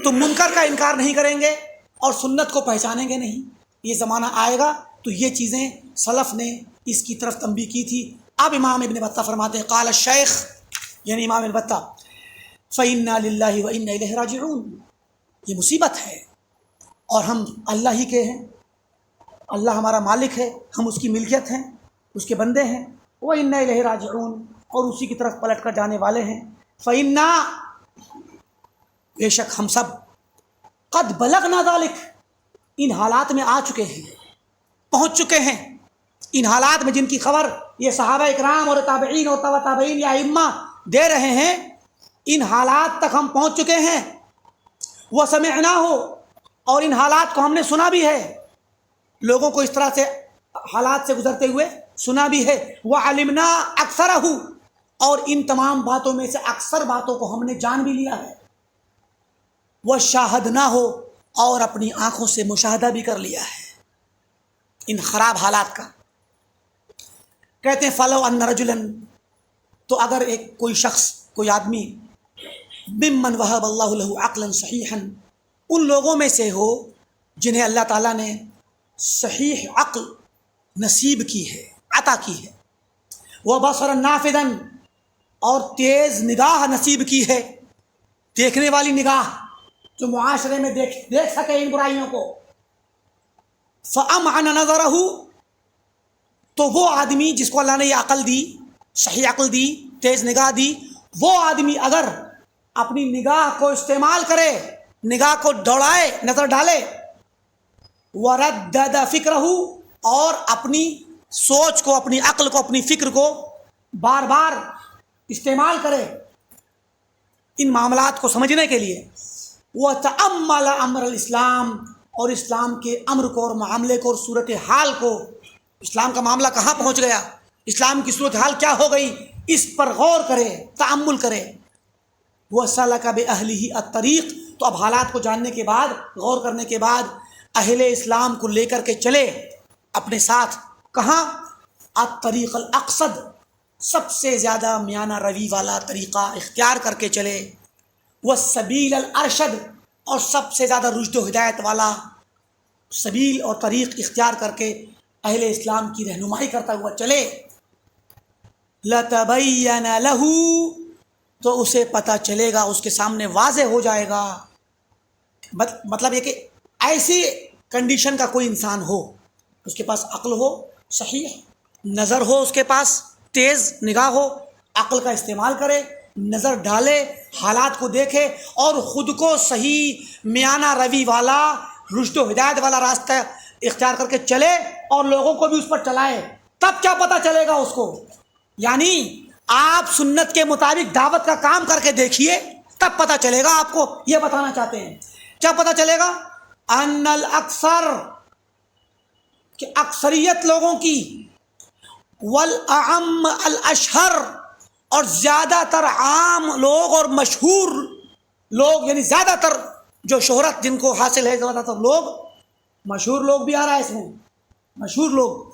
تو منکر کا انکار نہیں کریں گے اور سنت کو پہچانیں گے نہیں۔ یہ زمانہ آئے گا تو یہ چیزیں سلف نے اس کی طرف تنبیہ کی تھی۔ اب امام ابن بطہ فرماتے ہیں قال الشیخ، یعنی امام ابن بطہ، فَإِنَّا لِلَّهِ وَإِنَّا إِلَيْهِ رَاجِعُونَ، یہ مصیبت ہے اور ہم اللہ ہی کے ہیں، اللہ ہمارا مالک ہے، ہم اس کی ملکیت ہیں، اس کے بندے ہیں۔ وَإِنَّا إِلَيْهِ رَاجِعُونَ، اور اسی کی طرف پلٹ کر جانے والے ہیں۔ فَإِنَّا، بے شک ہم سب، قد بلغنا ذلک، ان حالات میں آ چکے ہیں، پہنچ چکے ہیں، ان حالات میں جن کی خبر یہ صحابہ اکرام اور تابعین اور تبع تابعین یا ائمہ دے رہے ہیں، ان حالات تک ہم پہنچ چکے ہیں۔ وسمعناہ، اور ان حالات کو ہم نے سنا بھی ہے، لوگوں کو اس طرح سے حالات سے گزرتے ہوئے سنا بھی ہے۔ وعلمنا اکثرہ، اور ان تمام باتوں میں سے اکثر باتوں کو ہم نے جان بھی لیا ہے۔ وشاہدناہ، اور اپنی آنکھوں سے مشاہدہ بھی کر لیا ہے ان خراب حالات کا۔ کہتے ہیں فلو ان رجلا، تو اگر ایک کوئی شخص، کوئی آدمی، ممن وہب اللہ له عقلا صحیحا، ان لوگوں میں سے ہو جنہیں اللہ تعالیٰ نے صحیح عقل نصیب کی ہے، عطا کی ہے، وبصرا نافذا، اور تیز نگاہ نصیب کی ہے، دیکھنے والی نگاہ جو معاشرے میں دیکھ سکے ان برائیوں کو۔ فَأَمْعَنَ نَظَرَهُ، تو وہ آدمی جس کو اللہ نے یہ عقل دی، صحیح عقل دی، تیز نگاہ دی، وہ آدمی اگر اپنی نگاہ کو استعمال کرے، نگاہ کو دوڑائے، نظر ڈالے، وَرَدَّدَ فِكْرَهُ، اور اپنی سوچ کو، اپنی عقل کو، اپنی فکر کو بار بار استعمال کرے ان معاملات کو سمجھنے کے لیے، وَتَأَمَّلَ أَمْرَ الْإِسْلَامِ، اور اسلام کے امر کو اور معاملے کو اور صورتحال کو، اسلام کا معاملہ کہاں پہنچ گیا، اسلام کی صورتحال کیا ہو گئی، اس پر غور کرے، تأمل کرے۔ وَسَلَكَ بِأَهْلِهِ الطَّرِيقِ، تو اب حالات کو جاننے کے بعد، غور کرنے کے بعد، اہل اسلام کو لے کر کے چلے اپنے ساتھ، کہاں؟ الطریق الاقصد، سب سے زیادہ میانہ روی والا طریقہ اختیار کر کے چلے، والسبیل الارشد، اور سب سے زیادہ رشد و ہدایت والا سبیل اور طریق اختیار کر کے اہل اسلام کی رہنمائی کرتا ہوا چلے۔ لَتَبَيَّنَ لَهُ، تو اسے پتہ چلے گا، اس کے سامنے واضح ہو جائے گا۔ مطلب یہ کہ ایسی کنڈیشن کا کوئی انسان ہو، اس کے پاس عقل ہو، صحیح نظر ہو، اس کے پاس تیز نگاہ ہو، عقل کا استعمال کرے، نظر ڈالے، حالات کو دیکھے اور خود کو صحیح میانہ روی والا، رشد و ہدایت والا راستہ اختیار کر کے چلے اور لوگوں کو بھی اس پر چلائے، تب کیا پتہ چلے گا اس کو؟ یعنی آپ سنت کے مطابق دعوت کا کام کر کے دیکھیے، تب پتہ چلے گا آپ کو۔ یہ بتانا چاہتے ہیں، کیا پتہ چلے گا؟ ان الاکثر، کہ اکثریت لوگوں کی، والاعم الاشہر، اور زیادہ تر عام لوگ اور مشہور لوگ، یعنی زیادہ تر جو شہرت جن کو حاصل ہے، زیادہ تر لوگ، مشہور لوگ بھی آ رہا ہے اس میں، مشہور لوگ،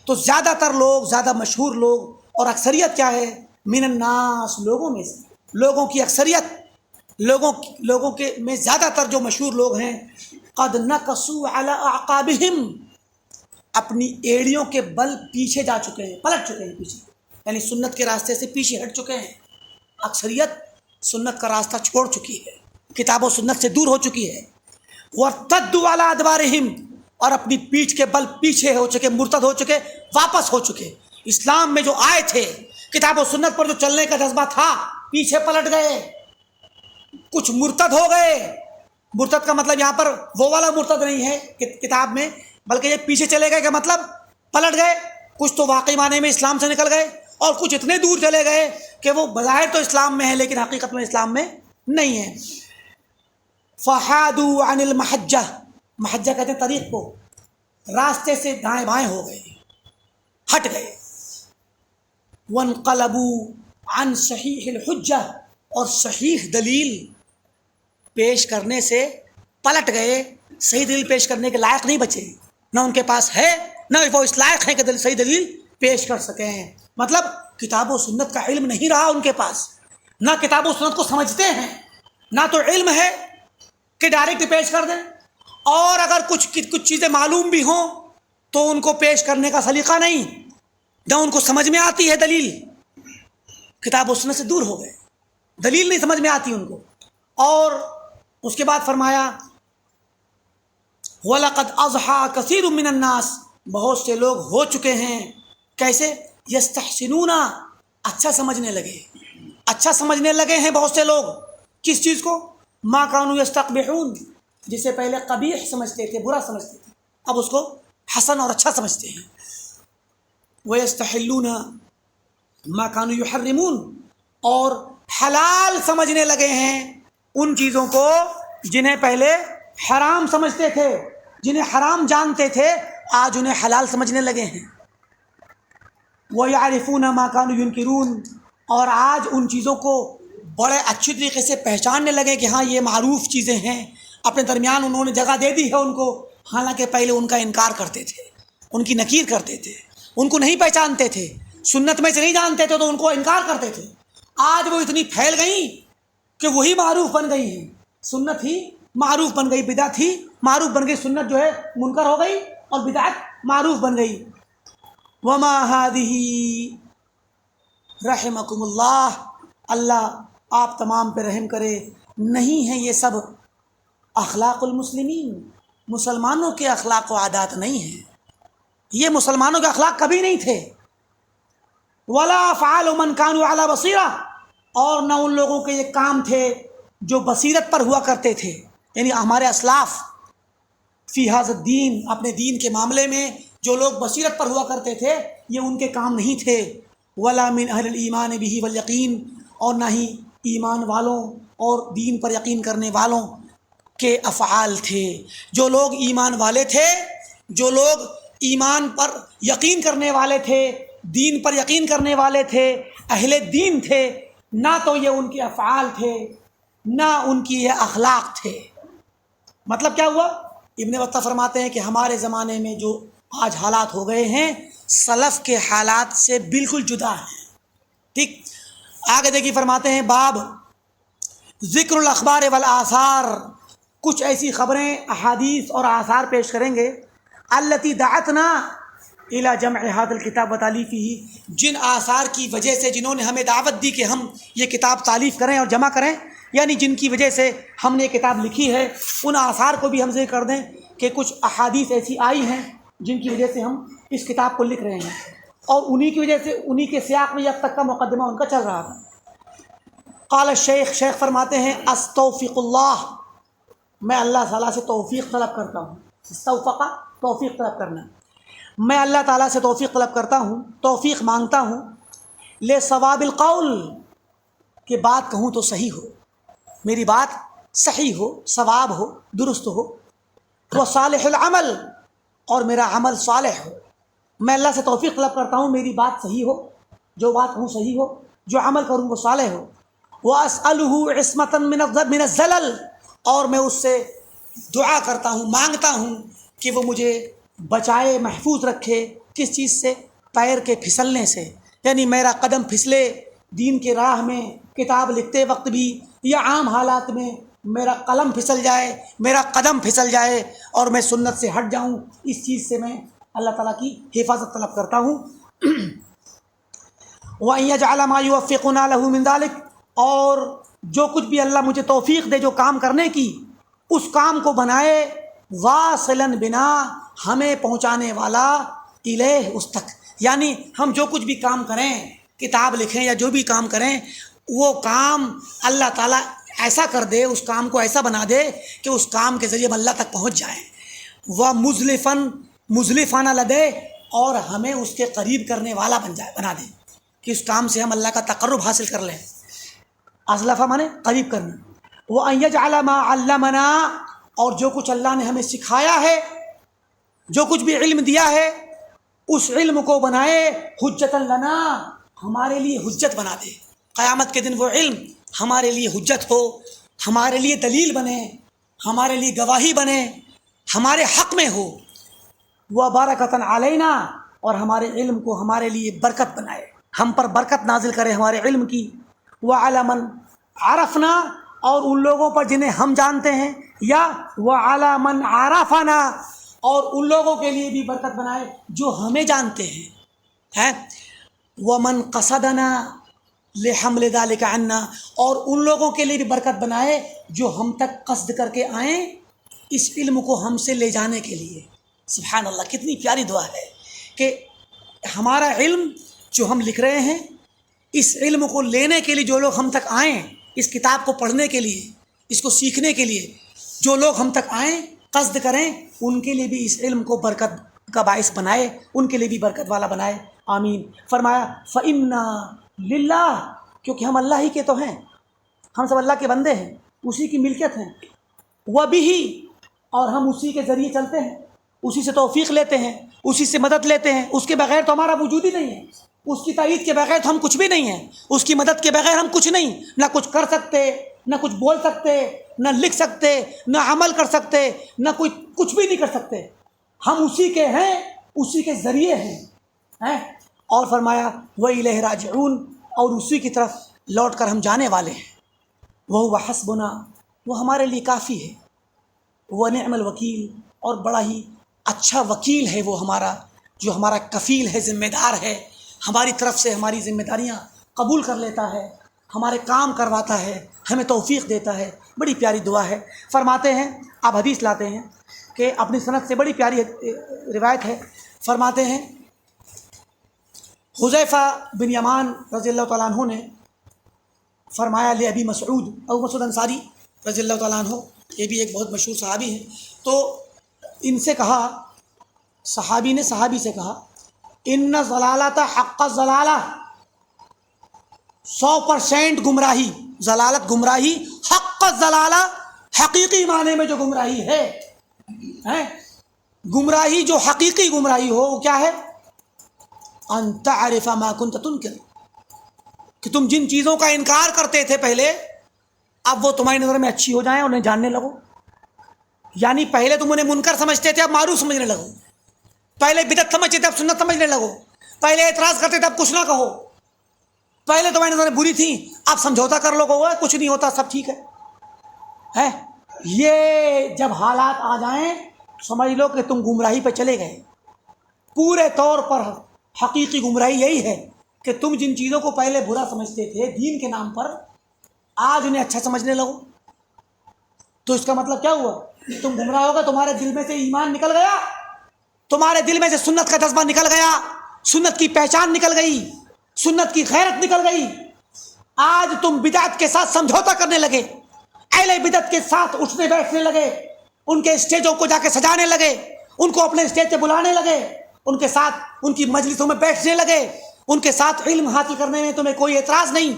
تو زیادہ تر لوگ، زیادہ مشہور لوگ، اور اکثریت کیا ہے؟ من الناس، لوگوں میں سے، لوگوں کی اکثریت، لوگوں کے میں زیادہ تر جو مشہور لوگ ہیں، قد نکصوا علی اعقابہم، اپنی ایڑیوں کے بل پیچھے جا چکے ہیں، پلٹ چکے ہیں پیچھے، یعنی سنت کے راستے سے پیچھے ہٹ چکے ہیں۔ اکثریت سنت کا راستہ چھوڑ چکی ہے، کتاب و سنت سے دور ہو چکی ہے۔ وارتدوا علی ادبارہم، اور اپنی پیٹھ کے بل پیچھے ہو چکے، مرتد ہو چکے، واپس ہو چکے۔ اسلام میں جو آئے تھے، کتاب و سنت پر جو چلنے کا جذبہ تھا، پیچھے پلٹ گئے، کچھ مرتد ہو گئے۔ مرتد کا مطلب یہاں پر وہ والا مرتد نہیں ہے کتاب میں، بلکہ یہ پیچھے چلے گئے، کہ مطلب پلٹ گئے۔ کچھ تو واقعی معنی میں اسلام سے نکل گئے، اور کچھ اتنے دور چلے گئے کہ وہ بظاہر تو اسلام میں ہے لیکن حقیقت میں اسلام میں نہیں ہے۔ فحادوا عن المحجہ، محجہ کہتے ہیں طریق کو، راستے سے دائیں بائیں ہو گئے، ہٹ گئے۔ وانقلبوا عن صحیح الحجہ، اور صحیح دلیل پیش کرنے سے پلٹ گئے، صحیح دلیل پیش کرنے کے لائق نہیں بچے، نہ ان کے پاس ہے، نہ وہ اس لائق ہیں کہ صحیح دلیل پیش کر سکیں۔ مطلب کتاب و سنت کا علم نہیں رہا ان کے پاس، نہ کتاب و سنت کو سمجھتے ہیں، نہ تو علم ہے کہ ڈائریکٹ پیش کر دیں، اور اگر کچھ چیزیں معلوم بھی ہوں تو ان کو پیش کرنے کا سلیقہ نہیں، نہ ان کو سمجھ میں آتی ہے دلیل۔ کتاب و سنت سے دور ہو گئے، دلیل نہیں سمجھ میں آتی ان کو۔ اور اس کے بعد فرمایا وَلَقَدْ أَضْحَى كَثِيرٌ مِّنَ النَّاسِ، بہت سے لوگ ہو چکے ہیں، کیسے؟ یستحسنون، اچھا سمجھنے لگے، اچھا سمجھنے لگے ہیں بہت سے لوگ۔ کس چیز کو؟ ما كانوا يستقبحون، جسے پہلے قبیح سمجھتے تھے، برا سمجھتے تھے، اب اس کو حسن اور اچھا سمجھتے ہیں۔ وَيَسْتَحِلُّونَ مَا كَانُوا يُحَرِّمُونَ، اور حلال سمجھنے لگے ہیں ان چیزوں کو جنہیں پہلے حرام سمجھتے تھے، جنہیں حرام جانتے تھے، آج انہیں حلال سمجھنے لگے ہیں۔ وَيَعْرِفُونَ مَا كَانُوا يُنْكِرُونَ، اور آج ان چیزوں کو بڑے اچھی طریقے سے پہچاننے لگے کہ ہاں یہ معروف چیزیں ہیں، اپنے درمیان انہوں نے جگہ دے دی ہے ان کو، حالانکہ پہلے ان کا انکار کرتے تھے، ان کی نکیر کرتے تھے، ان کو نہیں پہچانتے تھے، سنت میں سے نہیں جانتے تھے تو ان کو انکار کرتے تھے۔ آج وہ اتنی پھیل گئیں کہ وہی معروف بن گئی ہیں، سنت ہی معروف بن گئی، بدعت ہی معروف بن گئی، سنت جو ہے منکر ہو گئی اور بدعت معروف بن گئی۔ وما هذه، رحمکم اللہ، اللہ آپ تمام پہ رحم کرے، نہیں ہیں یہ سب اخلاق المسلمین، مسلمانوں کے اخلاق و عادات نہیں ہیں، یہ مسلمانوں کے اخلاق کبھی نہیں تھے۔ ولا افعال من كانوا على بصیرہ، اور نہ ان لوگوں کے یہ کام تھے جو بصیرت پر ہوا کرتے تھے، یعنی ہمارے اسلاف فی ھذا الدین، اپنے دین کے معاملے میں جو لوگ بصیرت پر ہوا کرتے تھے، یہ ان کے کام نہیں تھے۔ ولا من اہل الایمان به والیقین، اور نہ ہی ایمان والوں اور دین پر یقین کرنے والوں کے افعال تھے۔ جو لوگ ایمان والے تھے، جو لوگ ایمان پر یقین کرنے والے تھے، دین پر یقین کرنے والے تھے، اہل دین تھے، نہ تو یہ ان کے افعال تھے، نہ ان کی یہ اخلاق تھے۔ مطلب کیا ہوا؟ ابن بطہ فرماتے ہیں کہ ہمارے زمانے میں جو آج حالات ہو گئے ہیں، سلف کے حالات سے بالکل جدا ہیں۔ ٹھیک، آگے دیکھیے فرماتے ہیں باب ذکر الاخبار والآثار، کچھ ایسی خبریں، احادیث اور آثار پیش کریں گے، التی دعتنا الی جمع ھذا الکتاب وتالیفہ، جن آثار کی وجہ سے جنہوں نے ہمیں دعوت دی کہ ہم یہ کتاب تالیف کریں اور جمع کریں، یعنی جن کی وجہ سے ہم نے یہ کتاب لکھی ہے، ان آثار کو بھی ہم ذکر کر دیں کہ کچھ احادیث ایسی آئی ہیں جن کی وجہ سے ہم اس کتاب کو لکھ رہے ہیں، اور انہی کی وجہ سے، انہی کے سیاق میں اب تک کا مقدمہ ان کا چل رہا تھا۔ قال الشیخ، شیخ فرماتے ہیں استوفق اللہ، میں اللہ تعالیٰ سے توفیق طلب کرتا ہوں۔ استوفق، توفیق طلب کرنا، میں اللہ تعالیٰ سے توفیق طلب کرتا ہوں، توفیق مانگتا ہوں، لصواب القول، کہ بات کہوں تو صحیح ہو، میری بات صحیح ہو، صواب ہو، درست ہو، وصالح العمل، اور میرا عمل صالح ہو۔ میں اللہ سے توفیق طلب کرتا ہوں میری بات صحیح ہو، جو بات کہوں صحیح ہو، جو عمل کروں وہ صالح ہو۔ وَأَسْأَلُهُ عِصْمَةً مِّنَ الزَّلَلِ، اور میں اس سے دعا کرتا ہوں، مانگتا ہوں کہ وہ مجھے بچائے، محفوظ رکھے، کس چیز سے؟ پیر کے پھسلنے سے، یعنی میرا قدم پھسلے دین کے راہ میں، کتاب لکھتے وقت بھی یا عام حالات میں میرا قلم پھسل جائے، میرا قدم پھسل جائے اور میں سنت سے ہٹ جاؤں، اس چیز سے میں اللہ تعالیٰ کی حفاظت طلب کرتا ہوں۔ وَأَن يَجْعَلَ مَا يُوَفِّقُنَا لَهُ مِن ذَلِكَ، اور جو کچھ بھی اللہ مجھے توفیق دے جو کام کرنے کی، اس کام کو بنائے واصلاً بنا، ہمیں پہنچانے والا الیہ، اس تک. یعنی ہم جو کچھ بھی کام کریں، کتاب لکھیں یا جو بھی کام کریں، وہ کام اللہ تعالیٰ ایسا کر دے، اس کام کو ایسا بنا دے کہ اس کام کے ذریعے ہم اللہ تک پہنچ جائیں. وہ مزلفانہ لدے، اور ہمیں اس کے قریب کرنے والا بنا دے کہ اس کام سے ہم اللہ کا تقرب حاصل کر لیں. ازلفہ مانے قریب کرنا. وَأَن يَجْعَلَ مَا عَلَّمَنَا، اور جو کچھ اللہ نے ہمیں سکھایا ہے، جو کچھ بھی علم دیا ہے، اس علم کو بنائے حجتاً لنا، ہمارے لیے حجت بنا دے. قیامت کے دن وہ علم ہمارے لیے حجت ہو، ہمارے لیے دلیل بنے، ہمارے لیے گواہی بنے، ہمارے حق میں ہو. وَبَرَكَةً عَلَيْنَا، اور ہمارے علم کو ہمارے لیے برکت بنائے، ہم پر برکت نازل کرے ہمارے علم کی. وَعَلَى مَنْ عَرَفْنَا، اور ان لوگوں پر جنہیں ہم جانتے ہیں، یا وَعَلَى مَنْ عَرَفَنَا، اور ان لوگوں کے لیے بھی برکت بنائے جو ہمیں جانتے ہیں. وَمَنْ قَصَدَنَا لِحَمْلِ ذَلِكَ عَنَّا، اور ان لوگوں کے لیے بھی برکت بنائے جو ہم تک قصد کر کے آئیں اس علم کو ہم سے لے جانے کے لیے. سبحان اللہ، کتنی پیاری دعا ہے کہ ہمارا علم جو ہم لکھ رہے ہیں، اس علم کو لینے کے لیے جو لوگ ہم تک آئیں، اس کتاب کو پڑھنے کے لیے، اس کو سیکھنے کے لیے جو لوگ ہم تک آئیں، قصد کریں، ان کے لیے بھی اس علم کو برکت کا باعث بنائے، ان کے لیے بھی برکت والا بنائے. آمین. فرمایا فَإِنَّا لِلَّهِ، کیونکہ ہم اللہ ہی کے تو ہیں، ہم سب اللہ کے بندے ہیں، اسی کی ملکیت ہیں. وَبِهِ، اور ہم اسی کے ذریعے چلتے ہیں، اسی سے توفیق لیتے ہیں، اسی سے مدد لیتے ہیں. اس کے بغیر تو ہمارا وجود ہی نہیں ہے، اس کی تائید کے بغیر تو ہم کچھ بھی نہیں ہیں، اس کی مدد کے بغیر ہم کچھ نہیں، نہ کچھ کر سکتے، نہ کچھ بول سکتے، نہ لکھ سکتے، نہ عمل کر سکتے، نہ کچھ بھی نہیں کر سکتے. ہم اسی کے ہیں، اسی کے ذریعے ہیں. اور فرمایا وَإِلَيْهِ رَاجِعُونَ، اور اسی کی طرف لوٹ کر ہم جانے والے ہیں. وَهُوَ حَسْبُنَا، وہ ہمارے لیے کافی ہے. وَنِعْمَ الْوَكِيلُ، اور بڑا ہی اچھا وکیل ہے وہ ہمارا، جو ہمارا کفیل ہے، ذمہ دار ہے، ہماری طرف سے ہماری ذمہ داریاں قبول کر لیتا ہے، ہمارے کام کرواتا ہے، ہمیں توفیق دیتا ہے. بڑی پیاری دعا ہے. فرماتے ہیں، آپ حدیث لاتے ہیں کہ اپنی سند سے بڑی پیاری روایت ہے. فرماتے ہیں حذیفہ بن یمان رضی اللہ تعالیٰ عنہ نے فرمایا لأبی مسعود، ابو مسعود انصاری رضی اللہ تعالیٰ عنہ، یہ بھی ایک بہت مشہور صحابی ہیں. تو ان سے کہا، صحابی نے صحابی سے کہا، ان ضلالت حق ضلالہ، 100% گمراہی، ضلالت گمراہی، حق ضلالہ حقیقی معنی میں جو گمراہی ہے، گمراہی جو حقیقی گمراہی ہو وہ کیا ہے؟ ان تعرف ما كنت تنکر، کہ تم جن چیزوں کا انکار کرتے تھے پہلے، اب وہ تمہاری نظر میں اچھی ہو جائیں، انہیں جاننے لگو. یعنی پہلے تم انہیں منکر سمجھتے تھے، اب معروف سمجھنے لگو. پہلے بدعت سمجھتے تھے، اب سنت سمجھنے لگو. پہلے اعتراض کرتے تھے، اب کچھ نہ کہو. پہلے تمہاری نظر بری تھی، اب سمجھوتا کر لو، کچھ نہیں ہوتا، سب ٹھیک ہے. یہ جب حالات آ جائیں سمجھ لو کہ تم گمراہی پہ چلے گئے. پورے طور پر حقیقی گمراہی یہی ہے کہ تم جن چیزوں کو پہلے برا سمجھتے تھے دین کے نام پر، آج انہیں اچھا سمجھنے لگو. تو اس کا مطلب کیا ہوا؟ تم گمراہ ہوگا، تمہارے دل میں سے ایمان نکل گیا، تمہارے دل میں سے سنت کا جذبہ نکل گیا، سنت کی پہچان نکل گئی، سنت کی غیرت نکل گئی. آج تم بدعت کے ساتھ سمجھوتا کرنے لگے، اہل بدعت کے ساتھ اٹھنے بیٹھنے لگے، ان کے اسٹیجوں کو جا کے سجانے لگے، ان کو اپنے اسٹیج پہ بلانے لگے، ان کے ساتھ ان کی مجلسوں میں بیٹھنے لگے، ان کے ساتھ علم حاصل کرنے میں تمہیں کوئی اعتراض نہیں،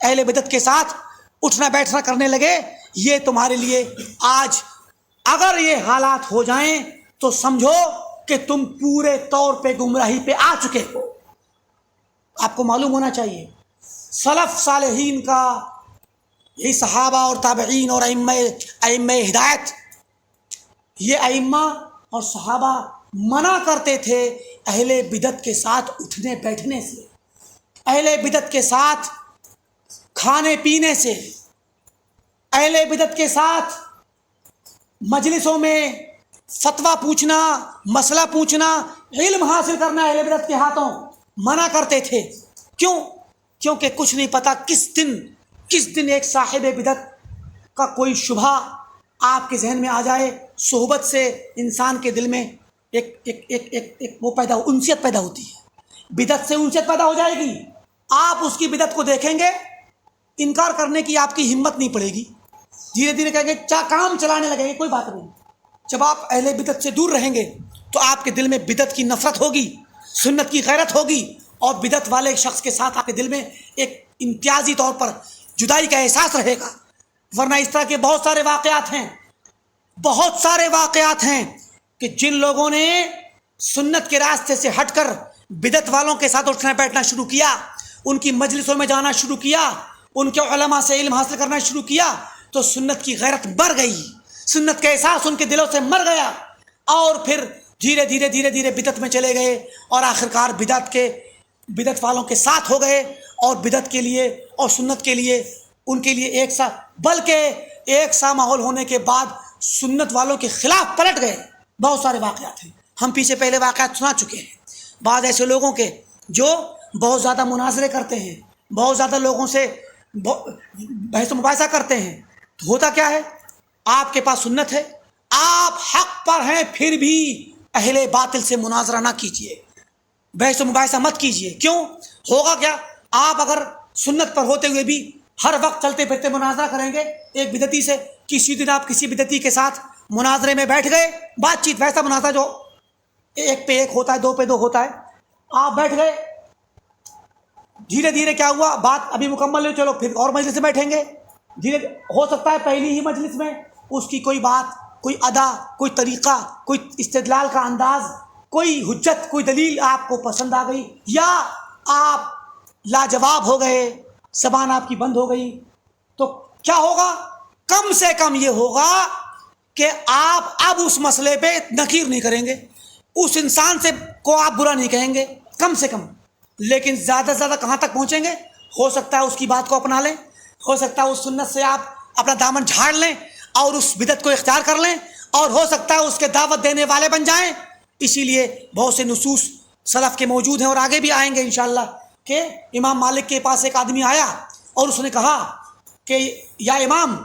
اہل بدعت کے ساتھ اٹھنا بیٹھنا کرنے لگے. یہ تمہارے لیے آج اگر یہ حالات ہو جائیں تو سمجھو کہ تم پورے طور پہ گمراہی پہ آ چکے ہو. آپ کو معلوم ہونا چاہیے سلف صالحین کا، یہی صحابہ اور تابعین اور ائمہ ہدایت، یہ ائمہ اور صحابہ منع کرتے تھے اہل بدعت کے ساتھ اٹھنے بیٹھنے سے، اہل بدعت کے ساتھ کھانے پینے سے، اہل بدعت کے ساتھ مجلسوں میں فتویٰ پوچھنا، مسئلہ پوچھنا، علم حاصل کرنا اہل بدعت کے ہاتھوں منع کرتے تھے. کیوں؟ کیونکہ کچھ نہیں پتا کس دن کس دن ایک صاحب بدعت کا کوئی شبہ آپ کے ذہن میں آ جائے، صحبت سے انسان کے دل میں ایک وہ انسیت پیدا ہوتی ہے، بدعت سے انسیت پیدا ہو جائے گی، آپ اس کی بدعت کو دیکھیں گے، انکار کرنے کی آپ کی ہمت نہیں پڑے گی، دھیرے دھیرے کہیں گے کام چلانے لگیں گے، کوئی بات نہیں۔ جب آپ اہل بدعت سے دور رہیں گے تو آپ کے دل میں بدعت کی نفرت ہوگی، سنت کی غیرت ہوگی، اور بدعت والے شخص کے ساتھ آپ کے دل میں ایک امتیازی طور پر جدائی کا احساس رہے گا۔ ورنہ اس طرح کے بہت سارے واقعات ہیں کہ جن لوگوں نے سنت کے راستے سے ہٹ کر بدعت والوں کے ساتھ اٹھنا بیٹھنا شروع کیا، ان کی مجلسوں میں جانا شروع کیا، ان کے علماء سے علم حاصل کرنا شروع کیا، تو سنت کی غیرت مر گئی، سنت کا احساس ان کے دلوں سے مر گیا، اور پھر دھیرے دھیرے بدعت میں چلے گئے، اور آخرکار بدعت والوں کے ساتھ ہو گئے، اور بدعت کے لیے اور سنت کے لیے ان کے لیے ایک سا ماحول ہونے کے بعد سنت والوں کے خلاف پلٹ گئے۔ بہت سارے واقعات ہیں، ہم پیچھے پہلے واقعات سنا چکے ہیں، بعض ایسے لوگوں کے جو بہت زیادہ مناظرے کرتے ہیں، بہت زیادہ لوگوں سے بحث و مباحثہ کرتے ہیں، تو ہوتا کیا ہے؟ آپ کے پاس سنت ہے، آپ حق پر ہیں، پھر بھی اہل باطل سے مناظرہ نہ کیجیے، بحث و مباحثہ مت کیجیے۔ کیوں؟ ہوگا کیا؟ آپ اگر سنت پر ہوتے ہوئے بھی ہر وقت چلتے پھرتے مناظرہ کریں گے ایک بدعتی سے، کسی دن آپ کسی بدعتی کے ساتھ مناظرے میں بیٹھ گئے، بات چیت ویسا مناظرہ جو 1 پہ 1 ہوتا ہے، 2 پہ 2 ہوتا ہے، آپ بیٹھ گئے، دھیرے دھیرے کیا ہوا، بات ابھی مکمل نہیں، چلو پھر اور مجلس میں بیٹھیں گے، دھیرے ہو سکتا ہے پہلی ہی مجلس میں اس کی کوئی بات، کوئی ادا، کوئی طریقہ، کوئی استدلال کا انداز، کوئی حجت، کوئی دلیل آپ کو پسند آ گئی، یا آپ لاجواب ہو گئے، زبان آپ کی بند ہو گئی، تو کیا ہوگا؟ کم سے کم یہ ہوگا کہ آپ اب اس مسئلے پہ نکیر نہیں کریں گے، اس انسان کو آپ برا نہیں کہیں گے، کم سے کم۔ لیکن زیادہ سے زیادہ کہاں تک پہنچیں گے؟ ہو سکتا ہے اس کی بات کو اپنا لیں، ہو سکتا ہے اس سنت سے آپ اپنا دامن جھاڑ لیں اور اس بدعت کو اختیار کر لیں، اور ہو سکتا ہے اس کے دعوت دینے والے بن جائیں۔ اسی لیے بہت سے نصوص سلف کے موجود ہیں، اور آگے بھی آئیں گے انشاءاللہ، کہ امام مالک کے پاس ایک آدمی آیا اور اس نے کہا کہ یا امام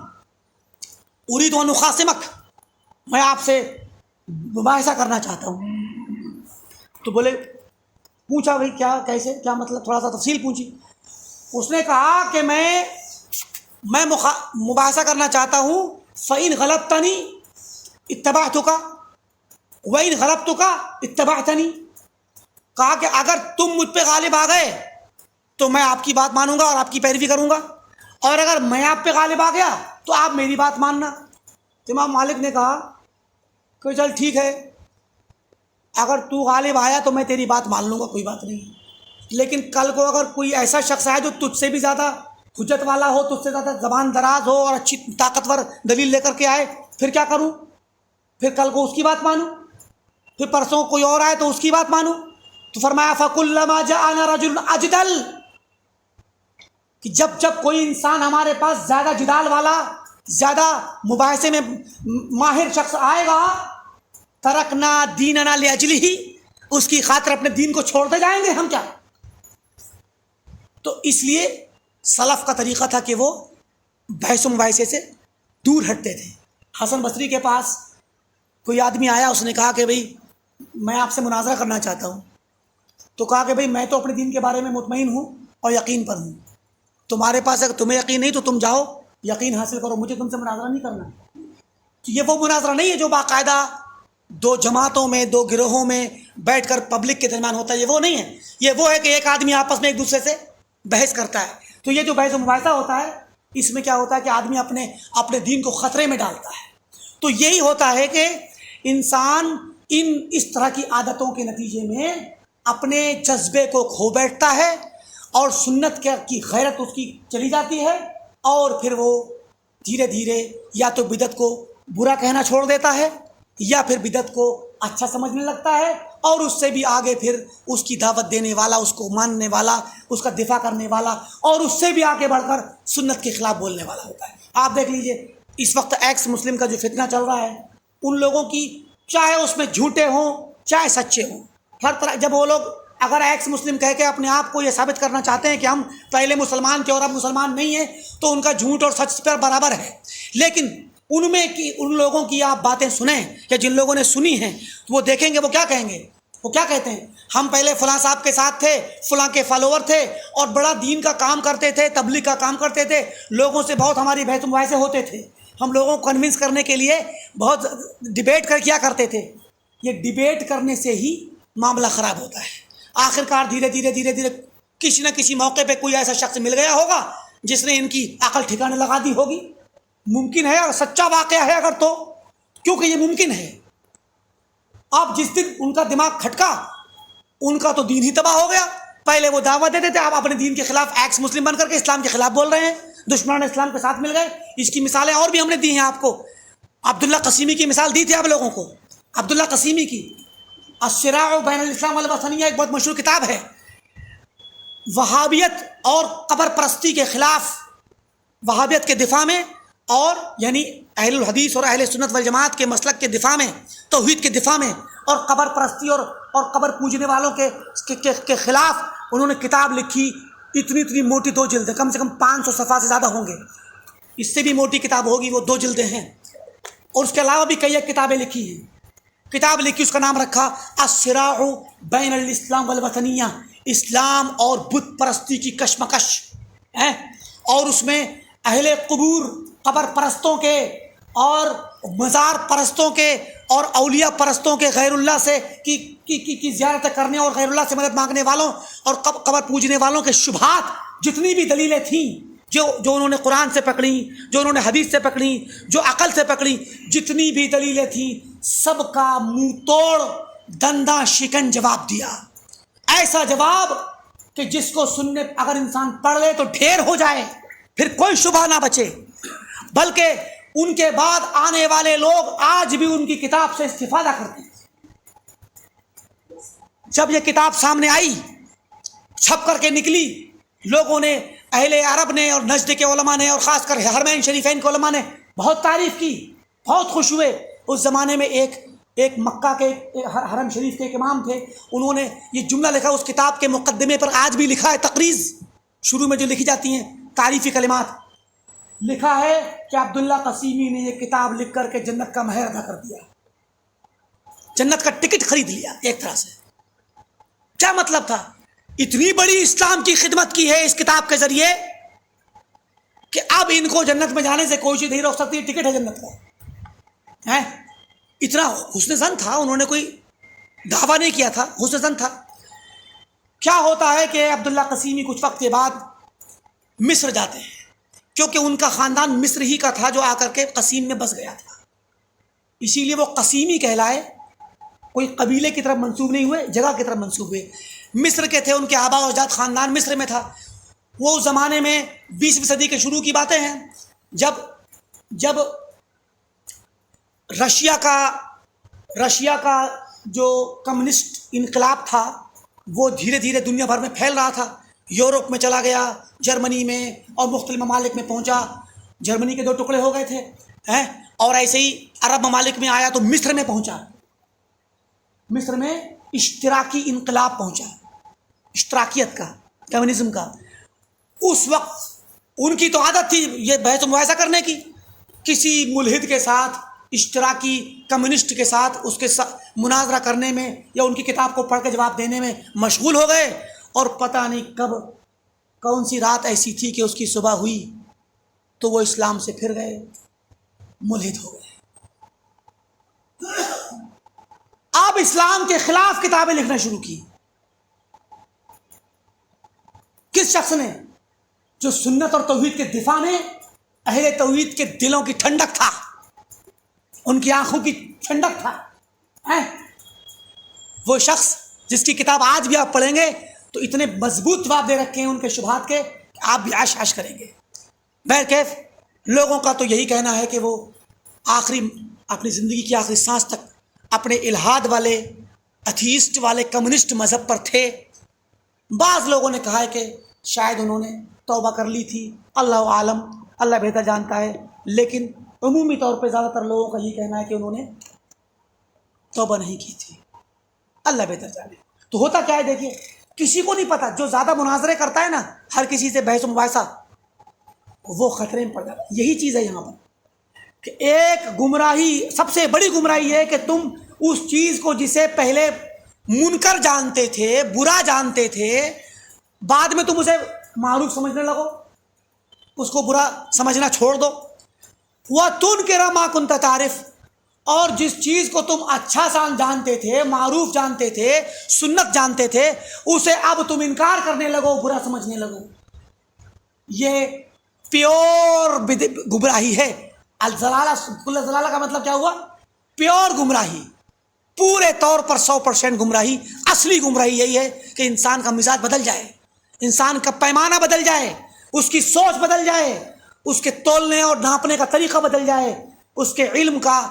اريد ان اخاصمک، میں آپ سے مباحثہ کرنا چاہتا ہوں۔ تو بولے، پوچھا بھائی کیا، کیسے، کیا مطلب، تھوڑا سا تفصیل پوچھی۔ اس نے کہا کہ میں مباحثہ کرنا چاہتا ہوں، فَإِنْ غَلَبْتَنِي اتَّبَعْتُكَ وَإِنْ غَلَبْتُكَ اتَّبَعْتَنِي، کہا کہ اگر تم مجھ پہ غالب آ گئے تو میں آپ کی بات مانوں گا اور آپ کی پیروی کروں گا، اور اگر میں آپ پہ غالب آ گیا تو آپ میری بات ماننا۔ تو امام مالک نے کہا کہ چل ٹھیک ہے، اگر تو غالب آیا تو میں تیری بات مان لوں گا، کوئی بات نہیں، لیکن کل کو اگر کوئی ایسا شخص آئے جو تجھ سے بھی زیادہ حجت والا ہو، تجھ سے زیادہ زبان دراز ہو اور اچھی طاقتور دلیل لے کر کے آئے، پھر کیا کروں؟ پھر کل کو اس کی بات مانوں، پھر پرسوں کوئی اور آئے تو اس کی بات مانوں۔ تو فرمایا فَكُلَّمَا جَاءَنَا رَجُلٌ أَجْدَلَ، کہ جب کوئی انسان ہمارے پاس زیادہ جدال والا، زیادہ مباحثے میں ماہر شخص آئے گا، ترکنا دیننا لأجلہ، اس کی خاطر اپنے دین کو چھوڑتے جائیں گے ہم کیا؟ تو اس لیے سلف کا طریقہ تھا کہ وہ بحث و مباحثے سے دور ہٹتے تھے۔ حسن بصری کے پاس کوئی آدمی آیا، اس نے کہا کہ بھئی میں آپ سے مناظرہ کرنا چاہتا ہوں، تو کہا کہ بھئی میں تو اپنے دین کے بارے میں مطمئن ہوں اور یقین پر ہوں، تمہارے پاس اگر تمہیں یقین نہیں تو تم جاؤ یقین حاصل کرو، مجھے تم سے مناظرہ نہیں کرنا۔ تو یہ وہ مناظرہ نہیں ہے جو باقاعدہ 2 جماعتوں میں، 2 گروہوں میں بیٹھ کر پبلک کے درمیان ہوتا ہے، یہ وہ نہیں ہے، یہ وہ ہے کہ ایک آدمی آپس میں ایک دوسرے سے بحث کرتا ہے۔ تو یہ جو بحث و مباحثہ ہوتا ہے، اس میں کیا ہوتا ہے کہ آدمی اپنے دین کو خطرے میں ڈالتا ہے۔ تو یہی ہوتا ہے کہ انسان اس طرح کی عادتوں کے نتیجے میں اپنے جذبے کو کھو بیٹھتا ہے، اور سنت کی غیرت اس کی چلی جاتی ہے، اور پھر وہ دھیرے دھیرے یا تو بدعت کو برا کہنا چھوڑ دیتا ہے، یا پھر بدعت کو اچھا سمجھنے لگتا ہے، اور اس سے بھی آگے پھر اس کی دعوت دینے والا، اس کو ماننے والا، اس کا دفاع کرنے والا، اور اس سے بھی آگے بڑھ کر سنت کے خلاف بولنے والا ہوتا ہے۔ آپ دیکھ لیجئے اس وقت ایکس مسلم کا جو فتنہ چل رہا ہے، ان لوگوں کی چاہے اس میں جھوٹے ہوں چاہے سچے ہوں، ہر طرح جب وہ لوگ اگر ایکس مسلم کہہ کے اپنے آپ کو یہ ثابت کرنا چاہتے ہیں کہ ہم پہلے مسلمان تھے اور اب مسلمان نہیں ہیں تو ان کا جھوٹ اور سچ پر برابر ہے. لیکن ان لوگوں کی آپ باتیں سنیں یا جن لوگوں نے سنی ہیں تو وہ دیکھیں گے وہ کیا کہیں گے. وہ کیا کہتے ہیں؟ ہم پہلے فلاں صاحب کے ساتھ تھے، فلاں کے فالوور تھے اور بڑا دین کا کام کرتے تھے، تبلیغ کا کام کرتے تھے، لوگوں سے بہت ہماری بحث و مباحثے ہوتے تھے، ہم لوگوں کو کنونس کرنے کے لیے بہت ڈیبیٹ کیا کرتے تھے. یہ ڈیبیٹ کرنے سے ہی معاملہ خراب ہوتا ہے. آخرکار دھیرے دھیرے کسی نہ کسی موقع پہ کوئی ایسا شخص مل گیا ہوگا جس نے ان کی عقل ٹھکانے لگا دی ہوگی. ممکن ہے اور سچا واقعہ ہے اگر تو، کیونکہ یہ ممکن ہے. آپ جس دن ان کا دماغ کھٹکا ان کا تو دین ہی تباہ ہو گیا. پہلے وہ دعوت دیتے تھے، آپ اپنے دین کے خلاف ایکس مسلم بن کر کے اسلام کے خلاف بول رہے ہیں، دشمنان اسلام کے ساتھ مل گئے. اس کی مثالیں اور بھی ہم نے دی ہیں آپ کو. عبداللہ قسیمی کی مثال دی تھی آپ لوگوں کو. عبداللہ قسیمی کی الصراع بین الاسلام والوطنیہ ایک بہت مشہور کتاب ہے. وہابیت اور قبر پرستی کے خلاف، وہابیت کے دفاع میں، اور یعنی اہل الحدیث اور اہل سنت والجماعت کے مسلک کے دفاع میں، توحید کے دفاع میں، اور قبر پرستی اور قبر پوجنے والوں کے خلاف انہوں نے کتاب لکھی. اتنی موٹی 2 جلدیں، کم سے کم 500 صفحہ سے زیادہ ہوں گے. اس سے بھی موٹی کتاب ہوگی، وہ 2 جلدیں ہیں. اور اس کے علاوہ بھی کئی ایک کتابیں لکھی ہیں. کتاب لکھی، اس کا نام رکھا الصراع بین الاسلام والوطنیہ، اسلام اور بت پرستی کی کشمکش. اور اس میں اہل قبور، قبر پرستوں کے اور مزار پرستوں کے اور اولیاء پرستوں کے، غیر اللہ سے کی زیارت کرنے اور غیر اللہ سے مدد مانگنے والوں اور قبر پوجنے والوں کے شبہات، جتنی بھی دلیلیں تھیں جو انہوں نے قرآن سے پکڑی، جو انہوں نے حدیث سے پکڑی، جو عقل سے پکڑی، جتنی بھی دلیلیں تھیں سب کا منہ توڑ دنداں شکن جواب دیا. ایسا جواب کہ جس کو سننے اگر انسان پڑھ لے تو ڈھیر ہو جائے، پھر کوئی شبہ نہ بچے. بلکہ ان کے بعد آنے والے لوگ آج بھی ان کی کتاب سے استفادہ کرتے ہیں. جب یہ کتاب سامنے آئی، چھپ کر کے نکلی، لوگوں نے، اہل عرب نے اور نجد کے علماء نے اور خاص کر حرمین شریفین کے علماء نے بہت تعریف کی، بہت خوش ہوئے. اس زمانے میں ایک مکہ کے حرم شریف کے ایک امام تھے، انہوں نے یہ جملہ لکھا اس کتاب کے مقدمے پر، آج بھی لکھا ہے، تقریض شروع میں جو لکھی جاتی ہیں تعریفی کلمات، لکھا ہے کہ عبداللہ قسیمی نے یہ کتاب لکھ کر کے جنت کا مہر ادا کر دیا، جنت کا ٹکٹ خرید لیا ایک طرح سے. کیا مطلب تھا؟ اتنی بڑی اسلام کی خدمت کی ہے اس کتاب کے ذریعے کہ اب ان کو جنت میں جانے سے کوئی چیز نہیں روک سکتی، ٹکٹ ہے جنت کا. اتنا حسن ظن تھا، انہوں نے کوئی دعویٰ نہیں کیا تھا، حسن ظن تھا. کیا ہوتا ہے کہ عبداللہ قسیمی کچھ وقت کے بعد مصر جاتے ہیں، کیونکہ ان کا خاندان مصر ہی کا تھا جو آ کر کے قسیم میں بس گیا تھا. اسی لیے وہ قسیمی کہلائے، کوئی قبیلے کی طرف منسوب نہیں ہوئے، جگہ کی طرف منسوب ہوئے. مصر کے تھے، ان کے آبا و اجداد، خاندان مصر میں تھا. وہ اس زمانے میں 20ویں صدی کے شروع کی باتیں ہیں، جب رشیا کا جو کمیونسٹ انقلاب تھا وہ دھیرے دھیرے دنیا بھر میں پھیل رہا تھا. یورپ میں چلا گیا، جرمنی میں اور مختلف ممالک میں پہنچا. جرمنی کے 2 ٹکڑے ہو گئے تھے، اور ایسے ہی عرب ممالک میں آیا تو مصر میں پہنچا. مصر میں اشتراکی انقلاب پہنچا، اشتراکیت کا، کمیونزم کا. اس وقت ان کی تو عادت تھی یہ بحث و مباحثہ کرنے کی، کسی ملحد کے ساتھ، اشتراکی کمیونسٹ کے ساتھ اس کے مناظرہ کرنے میں یا ان کی کتاب کو پڑھ کے جواب دینے میں مشغول ہو گئے. اور پتہ نہیں کب کون سی رات ایسی تھی کہ اس کی صبح ہوئی تو وہ اسلام سے پھر گئے، ملحد ہو گئے. اب اسلام کے خلاف کتابیں لکھنا شروع کی. کس شخص نے؟ جو سنت اور توحید کے دفاع میں اہل توحید کے دلوں کی ٹھنڈک تھا، ان کی آنکھوں کی ٹھنڈک تھا. وہ شخص جس کی کتاب آج بھی آپ پڑھیں گے تو اتنے مضبوط جواب دے رکھے ہیں ان کے شبہات کے کہ آپ بھی عش عش کریں گے. بہرکیف لوگوں کا تو یہی کہنا ہے کہ وہ اپنی زندگی کی آخری سانس تک اپنے الحاد والے، اتھیسٹ والے، کمیونسٹ مذہب پر تھے. بعض لوگوں نے کہا ہے کہ شاید انہوں نے توبہ کر لی تھی، اللہ عالم، اللہ بہتر جانتا ہے. لیکن عمومی طور پہ زیادہ تر لوگوں کا یہ کہنا ہے کہ انہوں نے توبہ نہیں کی تھی، اللہ بہتر جانے. تو ہوتا کیا ہے دیکھیے، کسی کو نہیں پتا، جو زیادہ مناظرے کرتا ہے نا ہر کسی سے بحث و مباحثہ، وہ خطرے میں پڑ جاتا ہے۔ یہی چیز ہے یہاں پر کہ ایک گمراہی، سب سے بڑی گمراہی ہے کہ تم اس چیز کو جسے پہلے منکر جانتے تھے، برا جانتے تھے، بعد میں تم اسے معروف سمجھنے لگو، اس کو برا سمجھنا چھوڑ دو۔ وَتُنْكِرَ مَا كُنْتَ تَعْرِفُ، اور جس چیز کو تم اچھا جانتے تھے، معروف جانتے تھے، سنت جانتے تھے، اسے اب تم انکار کرنے لگو، برا سمجھنے لگو۔ یہ پیور گمراہی ہے۔ الزلالہ، کل الزلالہ کا مطلب کیا ہوا؟ پیور گمراہی، پورے طور پر 100% گمراہی۔ اصلی گمراہی یہی ہے کہ انسان کا مزاج بدل جائے، انسان کا پیمانہ بدل جائے، اس کی سوچ بدل جائے، اس کے تولنے اور ناپنے کا طریقہ بدل جائے، اس کے علم کا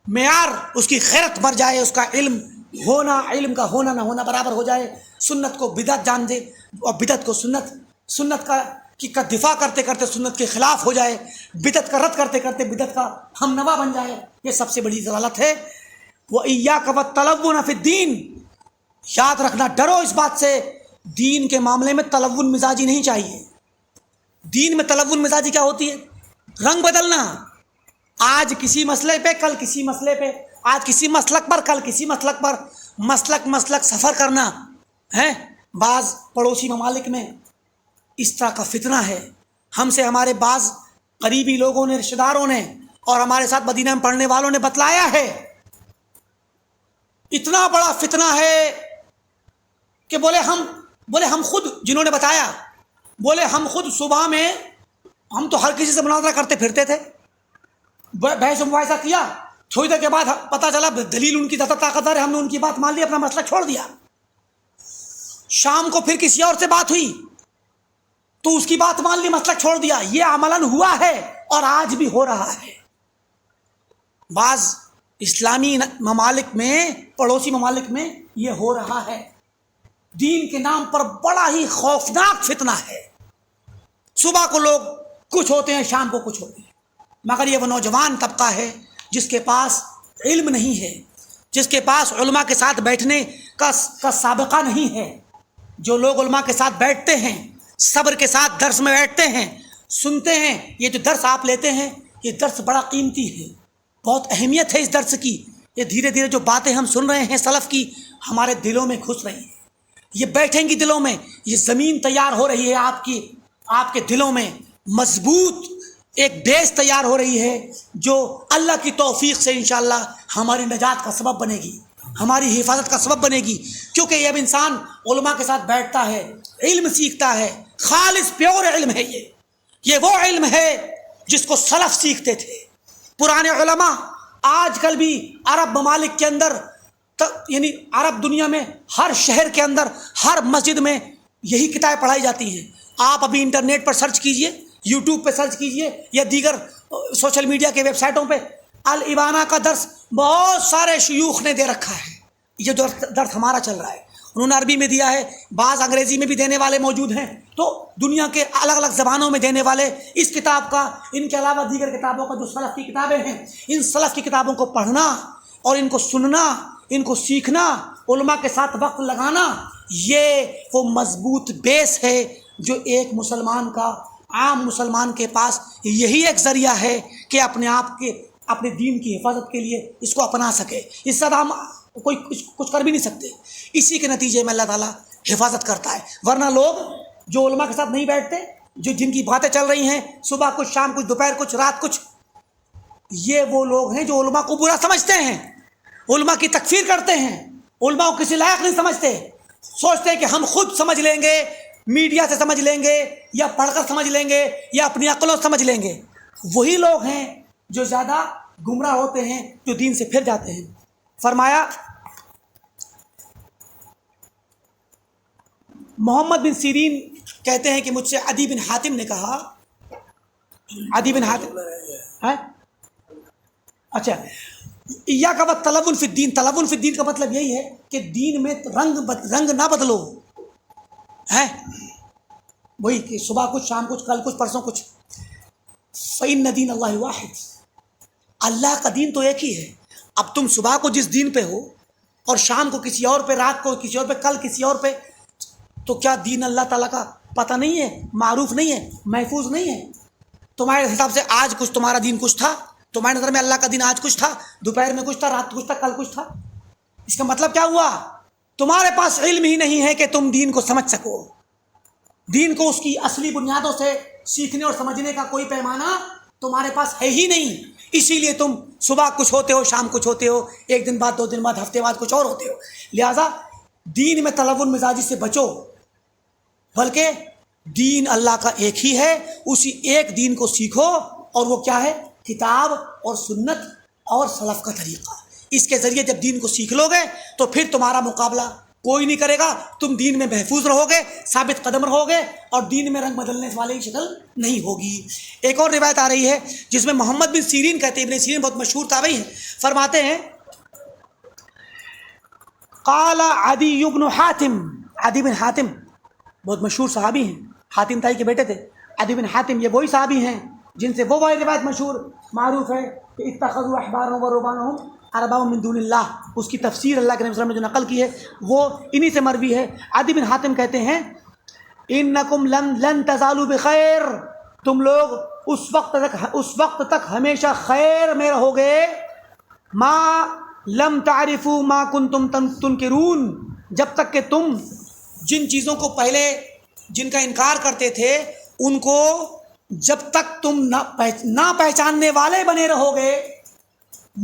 معیار، اس کی خیرت بڑھ جائے، اس کا علم کا ہونا نہ ہونا برابر ہو جائے، سنت کو بدعت جان دے اور بدعت کو سنت کا دفاع کرتے کرتے سنت کے خلاف ہو جائے، بدعت کا رد کرتے کرتے بدعت کا ہم نوا بن جائے۔ یہ سب سے بڑی ضلالت ہے۔ وَإِيَّاكَ وَالتَّلَوُّنَ فِي الدِّينِ، یاد رکھنا، ڈرو اس بات سے، دین کے معاملے میں تلون مزاجی نہیں چاہیے۔ دین میں تلون مزاجی کیا ہوتی ہے؟ رنگ بدلنا، آج کسی مسئلے پہ کل کسی مسئلے پہ، آج کسی مسلک پر کل کسی مسلک پر، مسلک سفر کرنا ہے۔ بعض پڑوسی ممالک میں اس طرح کا فتنہ ہے، ہم سے ہمارے بعض قریبی لوگوں نے، رشتہ داروں نے، اور ہمارے ساتھ مدینہ میں پڑھنے والوں نے بتلایا ہے، اتنا بڑا فتنہ ہے کہ بولے ہم خود، جنہوں نے بتایا، بولے ہم خود صبح میں، ہم تو ہر کسی سے مناظرہ کرتے پھرتے تھے، بحث و مباحثہ کیا، تھوڑی دیر کے بعد پتہ چلا دلیل ان کی زیادہ طاقتور ہے، ہم نے ان کی بات مان لی، اپنا مسئلہ چھوڑ دیا۔ شام کو پھر کسی اور سے بات ہوئی تو اس کی بات مان لی، مسئلہ چھوڑ دیا۔ یہ عملاً ہوا ہے اور آج بھی ہو رہا ہے۔ بعض اسلامی ممالک میں، پڑوسی ممالک میں یہ ہو رہا ہے۔ دین کے نام پر بڑا ہی خوفناک فتنہ ہے۔ صبح کو لوگ کچھ ہوتے ہیں، شام کو کچھ ہوتے ہیں، مگر یہ وہ نوجوان طبقہ ہے جس کے پاس علم نہیں ہے، جس کے پاس علماء کے ساتھ بیٹھنے کا سابقہ نہیں ہے۔ جو لوگ علماء کے ساتھ بیٹھتے ہیں، صبر کے ساتھ درس میں بیٹھتے ہیں، سنتے ہیں، یہ جو درس آپ لیتے ہیں، یہ درس بڑا قیمتی ہے، بہت اہمیت ہے اس درس کی۔ یہ دھیرے دھیرے جو باتیں ہم سن رہے ہیں سلف کی، ہمارے دلوں میں گھس رہی ہیں، یہ بیٹھیں گی دلوں میں، یہ زمین تیار ہو رہی ہے آپ کے دلوں میں، مضبوط ایک بیس تیار ہو رہی ہے، جو اللہ کی توفیق سے انشاءاللہ ہماری نجات کا سبب بنے گی، ہماری حفاظت کا سبب بنے گی۔ کیونکہ یہ اب انسان علماء کے ساتھ بیٹھتا ہے، علم سیکھتا ہے، خالص پیور علم ہے۔ یہ وہ علم ہے جس کو سلف سیکھتے تھے، پرانے علماء۔ آج کل بھی عرب ممالک کے اندر، یعنی عرب دنیا میں ہر شہر کے اندر، ہر مسجد میں یہی کتابیں پڑھائی جاتی ہیں۔ آپ ابھی انٹرنیٹ پر سرچ کیجئے، یوٹیوب پہ سرچ کیجئے یا دیگر سوشل میڈیا کے ویب سائٹوں پہ، الابانہ کا درس بہت سارے شیوخ نے دے رکھا ہے۔ یہ جو درس ہمارا چل رہا ہے، انہوں نے عربی میں دیا ہے، بعض انگریزی میں بھی دینے والے موجود ہیں، تو دنیا کے الگ الگ زبانوں میں دینے والے اس کتاب کا، ان کے علاوہ دیگر کتابوں کا، جو سلف کی کتابیں ہیں، ان سلف کی کتابوں کو پڑھنا اور ان کو سننا، ان کو سیکھنا، علماء کے ساتھ وقت لگانا، یہ وہ مضبوط بیس ہے جو ایک مسلمان کا، عام مسلمان کے پاس یہی ایک ذریعہ ہے کہ اپنے دین کی حفاظت کے لیے اس کو اپنا سکے۔ اس سے ہم کوئی کچھ کر بھی نہیں سکتے۔ اسی کے نتیجے میں اللہ تعالیٰ حفاظت کرتا ہے، ورنہ لوگ جو علماء کے ساتھ نہیں بیٹھتے، جن کی باتیں چل رہی ہیں صبح کچھ، شام کچھ، دوپہر کچھ، رات کچھ، یہ وہ لوگ ہیں جو علماء کو برا سمجھتے ہیں، علماء کی تکفیر کرتے ہیں، علماء کو کسی لائق نہیں سمجھتے، سوچتے ہیں کہ ہم خود سمجھ لیں گے، میڈیا سے سمجھ لیں گے، یا پڑھ کر سمجھ لیں گے، یا اپنی عقلوں سے سمجھ لیں گے۔ وہی لوگ ہیں جو زیادہ گمراہ ہوتے ہیں، جو دین سے پھر جاتے ہیں۔ فرمایا محمد بن سیرین کہتے ہیں کہ مجھ سے عدی بن حاتم نے کہا، عدی بن حاتم، اچھا، ایاک والتلون فی الدین، تلون فی الدین کا مطلب یہی ہے کہ دین میں رنگ نہ بدلو، ہے وہی کہ صبح کچھ، شام کچھ، کل کچھ، پرسوں کچھ۔ فإن دین اللہ واحد، اللہ کا دین تو ایک ہی ہے۔ اب تم صبح کو جس دین پہ ہو، اور شام کو کسی اور پہ، رات کو کسی اور پہ، کل کسی اور پہ، تو کیا دین اللہ تعالیٰ کا پتہ نہیں ہے، معروف نہیں ہے، محفوظ نہیں ہے؟ تمہارے حساب سے آج کچھ تمہارا دین کچھ تھا، تمہاری نظر میں اللہ کا دین آج کچھ تھا، دوپہر میں کچھ تھا، رات کچھ تھا، کل کچھ تھا؟ اس کا مطلب کیا ہوا؟ تمہارے پاس علم ہی نہیں ہے کہ تم دین کو سمجھ سکو، دین کو اس کی اصلی بنیادوں سے سیکھنے اور سمجھنے کا کوئی پیمانہ تمہارے پاس ہے ہی نہیں۔ اسی لیے تم صبح کچھ ہوتے ہو، شام کچھ ہوتے ہو، ایک دن بعد، 2 دن بعد، ہفتے بعد کچھ اور ہوتے ہو۔ لہٰذا دین میں تلون مزاجی سے بچو، بلکہ دین اللہ کا ایک ہی ہے، اسی ایک دین کو سیکھو، اور وہ کیا ہے؟ کتاب اور سنت اور سلف کا طریقہ۔ اس کے ذریعے جب دین کو سیکھ لو گے تو پھر تمہارا مقابلہ کوئی نہیں کرے گا، تم دین میں محفوظ رہو گے، ثابت قدم رہو گے، اور دین میں رنگ بدلنے والے کی شکل نہیں ہوگی۔ ایک اور روایت آ رہی ہے جس میں محمد بن سیرین کہتے ہیں، ابن سیرین بہت مشہور تابعی ہیں، فرماتے ہیں قال عدی بن حاتم، عدی بن حاتم بہت مشہور صحابی ہیں، حاتم تائی کے بیٹے تھے، عدی بن حاتم یہ وہی صحابی ہیں جن سے وہ والی روایت مشہور معروف ہے کہ اتخذوا احبارهم ورهبانهم اربابا من دون اللہ، اس کی تفسیر اللہ کے نبی صلی اللہ علیہ وسلم نے جو نقل کی ہے وہ انہی سے مروی ہے۔ عدی بن حاتم کہتے ہیں انکم لن تزالوا بخیر، تم لوگ اس وقت تک ہمیشہ خیر میں رہو گے، ما لم تعرفوا ما کنتم تنکرون، جب تک کہ تم جن چیزوں کو پہلے جن کا انکار کرتے تھے ان کو جب تک تم نہ پہچاننے والے بنے رہو گے،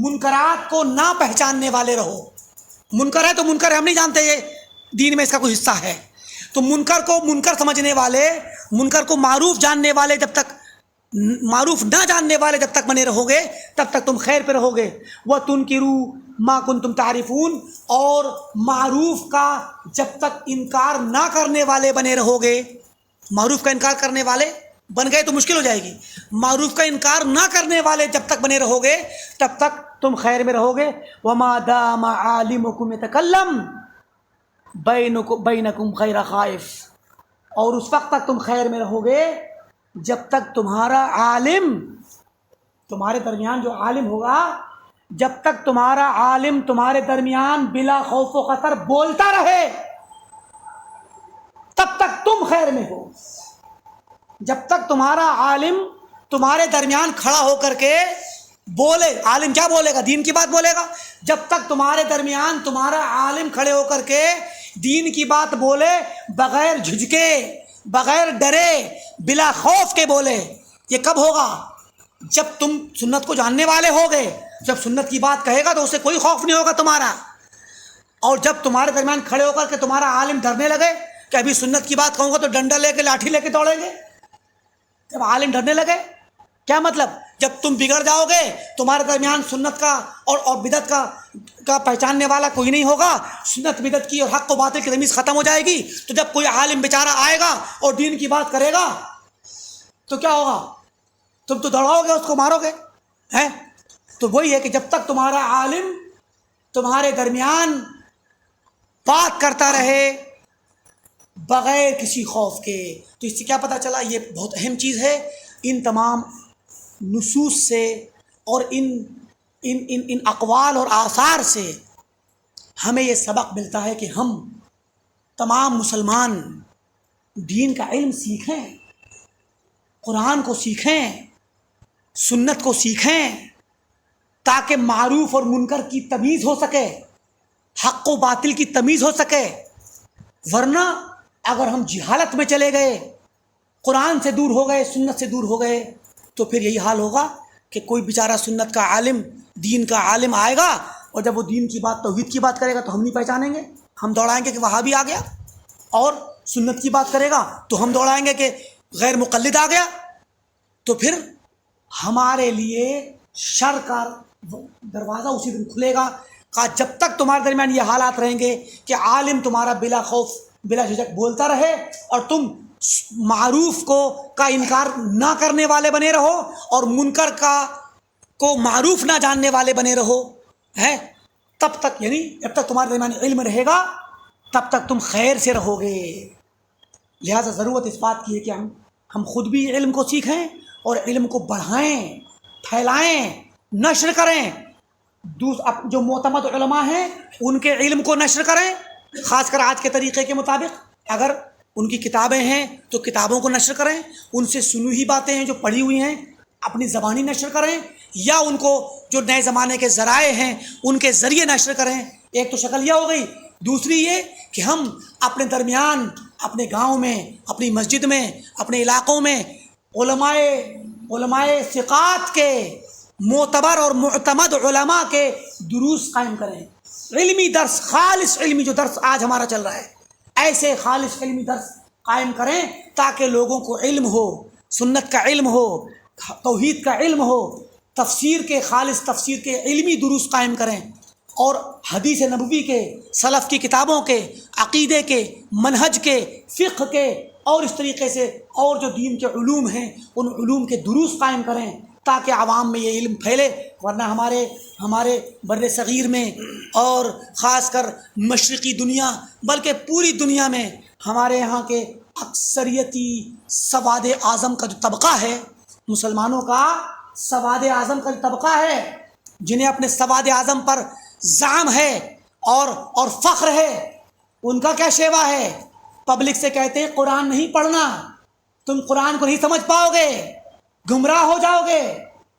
منکرات کو نہ پہچاننے والے رہو۔ منکر ہے تو منکر ہے، ہم نہیں جانتے یہ دین میں اس کا کوئی حصہ ہے، تو منکر کو منکر سمجھنے والے، منکر کو معروف جاننے والے، جب تک معروف نہ جاننے والے جب تک بنے رہو گے تب تک تم خیر پہ رہو گے۔ وَتُنْكِرُوا مَا كُنْتُمْ تَعْرِفُونَ، اور معروف کا جب تک انکار نہ کرنے والے بنے رہو گے، معروف کا انکار کرنے والے بن گئے تو مشکل ہو جائے گی، معروف کا انکار نہ کرنے والے جب تک بنے رہو گے تب تک تم خیر میں رہو گے۔ وَمَا دَامَ عَالِمُكُمْ يَتَكَلَّمْ بَيْنَكُمْ غَيْرَ خَائِفٍ، اور اس وقت تک تم خیر میں رہو گے جب تک تمہارا عالم، تمہارے درمیان جو عالم ہوگا، جب تک تمہارا عالم تمہارے درمیان بلا خوف و خطر بولتا رہے تب تک تم خیر میں ہو۔ جب تک تمہارا عالم تمہارے درمیان کھڑا ہو کر کے بولے، عالم کیا بولے گا؟ دین کی بات بولے گا۔ جب تک تمہارے درمیان تمہارا عالم کھڑے ہو کر کے دین کی بات بولے، بغیر جھجکے، بغیر ڈرے، بلا خوف کے بولے، یہ کب ہوگا؟ جب تم سنت کو جاننے والے ہوگے، جب سنت کی بات کہے گا تو اسے کوئی خوف نہیں ہوگا تمہارا، اور جب تمہارے درمیان کھڑے ہو کر کے تمہارا عالم ڈرنے لگے کہ ابھی سنت کی بات کہوں گا تو ڈنڈا لے کے لاٹھی لے کے دوڑیں گے، جب عالم ڈرنے لگے، کیا مطلب؟ جب تم بگڑ جاؤ گے، تمہارے درمیان سنت کا اور بدعت کا پہچاننے والا کوئی نہیں ہوگا، سنت بدعت کی اور حق و باطل کی تمیز ختم ہو جائے گی، تو جب کوئی عالم بیچارہ آئے گا اور دین کی بات کرے گا تو کیا ہوگا؟ تم تو دوڑاؤ گے، اس کو مارو گے، ہیں؟ تو وہی ہے کہ جب تک تمہارا عالم تمہارے درمیان بات کرتا رہے بغیر کسی خوف کے، تو اس سے کیا پتہ چلا؟ یہ بہت اہم چیز ہے۔ ان تمام نصوص سے اور ان اقوال اور آثار سے ہمیں یہ سبق ملتا ہے کہ ہم تمام مسلمان دین کا علم سیکھیں، قرآن کو سیکھیں، سنت کو سیکھیں، تاکہ معروف اور منکر کی تمیز ہو سکے، حق و باطل کی تمیز ہو سکے۔ ورنہ اگر ہم جہالت میں چلے گئے، قرآن سے دور ہو گئے، سنت سے دور ہو گئے، تو پھر یہی حال ہوگا کہ کوئی بیچارہ سنت کا عالم، دین کا عالم آئے گا، اور جب وہ دین کی بات، توحید کی بات کرے گا تو ہم نہیں پہچانیں گے، ہم دوڑائیں گے کہ وہابی آ گیا، اور سنت کی بات کرے گا تو ہم دوڑائیں گے کہ غیر مقلد آ گیا، تو پھر ہمارے لیے شر کا دروازہ اسی دن کھلے گا۔ جب تک تمہارے درمیان یہ حالات رہیں گے کہ عالم تمہارا بلا خوف بلا جھجک بولتا رہے اور تم معروف کا انکار نہ کرنے والے بنے رہو اور منکر کو معروف نہ جاننے والے بنے رہو، ہے، تب تک، یعنی جب تک تمہارے درمیان علم رہے گا تب تک تم خیر سے رہو گے۔ لہٰذا ضرورت اس بات کی ہے کہ ہم خود بھی علم کو سیکھیں اور علم کو بڑھائیں، پھیلائیں، نشر کریں، جو معتمد علماء ہیں ان کے علم کو نشر کریں، خاص کر آج کے طریقے کے مطابق. اگر ان کی کتابیں ہیں تو کتابوں کو نشر کریں، ان سے سنی ہوئی باتیں ہیں جو پڑھی ہوئی ہیں اپنی زبانی نشر کریں، یا ان کو جو نئے زمانے کے ذرائع ہیں ان کے ذریعے نشر کریں. ایک تو شکل یہ ہو گئی. دوسری یہ کہ ہم اپنے درمیان، اپنے گاؤں میں، اپنی مسجد میں، اپنے علاقوں میں علماء ثقات کے، معتبر اور معتمد علماء کے دروس قائم کریں. علمی درس، خالص علمی جو درس آج ہمارا چل رہا ہے، ایسے خالص علمی درس قائم کریں تاکہ لوگوں کو علم ہو، سنت کا علم ہو، توحید کا علم ہو. خالص تفسیر کے علمی دروس قائم کریں، اور حدیث نبوی کے، سلف کی کتابوں کے، عقیدے کے، منہج کے، فقہ کے، اور اس طریقے سے اور جو دین کے علوم ہیں ان علوم کے دروس قائم کریں تاکہ عوام میں یہ علم پھیلے. ورنہ ہمارے بر صغیر میں اور خاص کر مشرقی دنیا بلکہ پوری دنیا میں ہمارے یہاں کے اکثریتی سواد اعظم کا جو طبقہ ہے، مسلمانوں کا سواد اعظم کا جو طبقہ ہے، جنہیں اپنے سواد اعظم پر زعم ہے اور فخر ہے، ان کا کیا شیوا ہے؟ پبلک سے کہتے ہیں قرآن نہیں پڑھنا، تم قرآن کو نہیں سمجھ پاؤ گے، گمراہ ہو جاؤ گے.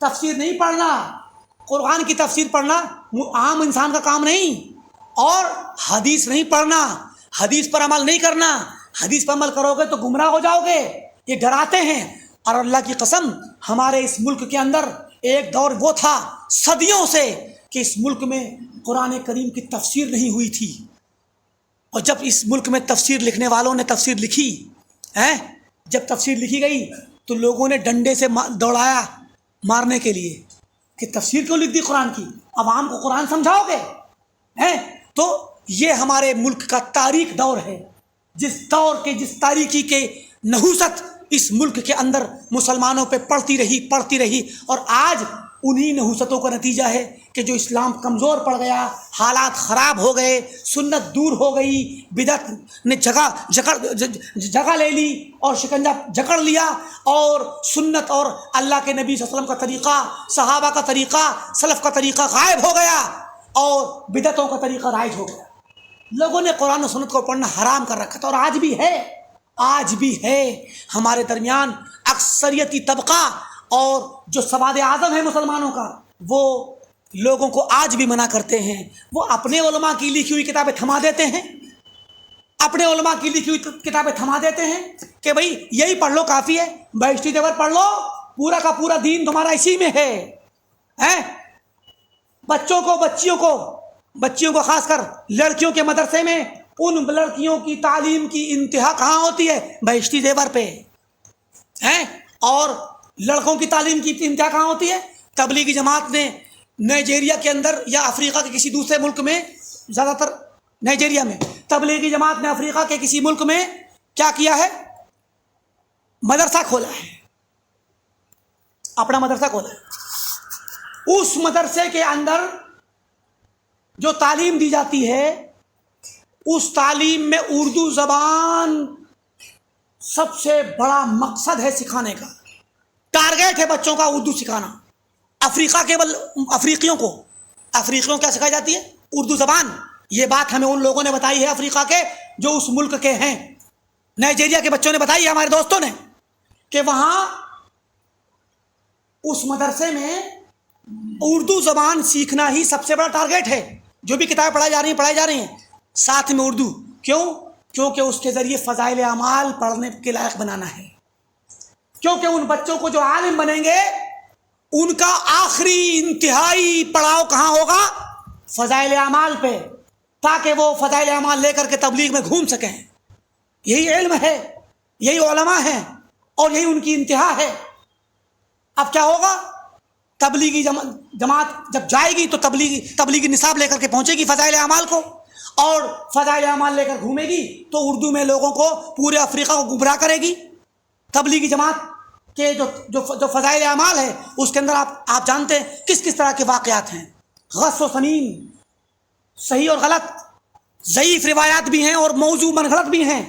تفسیر نہیں پڑھنا، قرآن کی تفسیر پڑھنا عام انسان کا کام نہیں. اور حدیث نہیں پڑھنا، حدیث پر عمل نہیں کرنا، حدیث پر عمل کرو گے تو گمراہ ہو جاؤ گے. یہ ڈراتے ہیں. اور اللہ کی قسم ہمارے اس ملک کے اندر ایک دور وہ تھا صدیوں سے کہ اس ملک میں قرآن کریم کی تفسیر نہیں ہوئی تھی. اور جب اس ملک میں تفسیر لکھنے والوں نے تفسیر لکھی، جب تفسیر لکھی گئی تو لوگوں نے ڈنڈے سے دوڑایا مارنے کے لیے کہ تفسیر کیوں لکھ دی قرآن کی، عوام کو قرآن سمجھاؤ گے؟ تو یہ ہمارے ملک کا تاریخ دور ہے، جس تاریخی کے نحوست اس ملک کے اندر مسلمانوں پہ پڑتی رہی. اور آج انہی نحوستوں کا نتیجہ ہے کہ جو اسلام کمزور پڑ گیا، حالات خراب ہو گئے، سنت دور ہو گئی، بدعت نے جگہ لے لی اور شکنجہ جکڑ لیا، اور سنت اور اللہ کے نبی صلی اللہ علیہ وسلم کا طریقہ، صحابہ کا طریقہ، سلف کا طریقہ غائب ہو گیا اور بدعتوں کا طریقہ رائج ہو گیا. لوگوں نے قرآن و سنت کو پڑھنا حرام کر رکھا تھا. اور آج بھی ہے ہمارے درمیان اکثریتی طبقہ اور جو سواد اعظم ہے مسلمانوں کا، وہ لوگوں کو آج بھی منع کرتے ہیں. وہ اپنے علماء کی لکھی ہوئی کتابیں تھما دیتے ہیں، کہ بھئی یہی پڑھ لو کافی ہے، بہشتی زیور پڑھ لو، پورا کا پورا دین تمہارا اسی میں ہے. بچیوں کو خاص کر لڑکیوں کے مدرسے میں ان لڑکیوں کی تعلیم کی انتہا کہاں ہوتی ہے؟ بہشتی زیور پہ. اور لڑکوں کی تعلیم کی انتہا کہاں ہوتی ہے؟ تبلیغی جماعت نے نائجیریا کے اندر یا افریقہ کے کسی دوسرے ملک میں، زیادہ تر نائجیریا میں، تبلیغی جماعت نے افریقہ کے کسی ملک میں کیا کیا ہے؟ مدرسہ کھولا ہے، اپنا مدرسہ کھولا ہے. اس مدرسے کے اندر جو تعلیم دی جاتی ہے، اس تعلیم میں اردو زبان سب سے بڑا مقصد ہے سکھانے کا. ٹارگیٹ ہے بچوں کا اردو سکھانا. افریقیوں کو کیا سکھائی جاتی ہے؟ اردو زبان. یہ بات ہمیں ان لوگوں نے بتائی ہے افریقہ کے جو اس ملک کے ہیں. نائجیریا کے بچوں نے بتائی ہے، ہمارے دوستوں نے، کہ وہاں اس مدرسے میں اردو زبان سیکھنا ہی سب سے بڑا ٹارگیٹ ہے. جو بھی کتابیں پڑھائی جا رہی ہیں ساتھ میں اردو. کیونکہ اس کے ذریعے فضائل اعمال پڑھنے کے لائق بنانا ہے. کیونکہ ان بچوں کو جو عالم بنیں گے ان کا آخری انتہائی پڑاؤ کہاں ہوگا؟ فضائل اعمال پہ، تاکہ وہ فضائل اعمال لے کر کے تبلیغ میں گھوم سکیں. یہی علم ہے، یہی علماء ہیں، اور یہی ان کی انتہا ہے. اب کیا ہوگا؟ تبلیغی جماعت جب جائے گی تو تبلیغی نصاب لے کر کے پہنچے گی فضائل اعمال کو، اور فضائل اعمال لے کر گھومے گی تو اردو میں لوگوں کو، پورے افریقہ کو گمراہ کرے گی. تبلیغی جماعت کے جو فضائل اعمال ہے اس کے اندر آپ جانتے ہیں کس طرح کے واقعات ہیں. غص و سمیم، صحیح اور غلط، ضعیف روایات بھی ہیں اور موضوع منغلط بھی ہیں،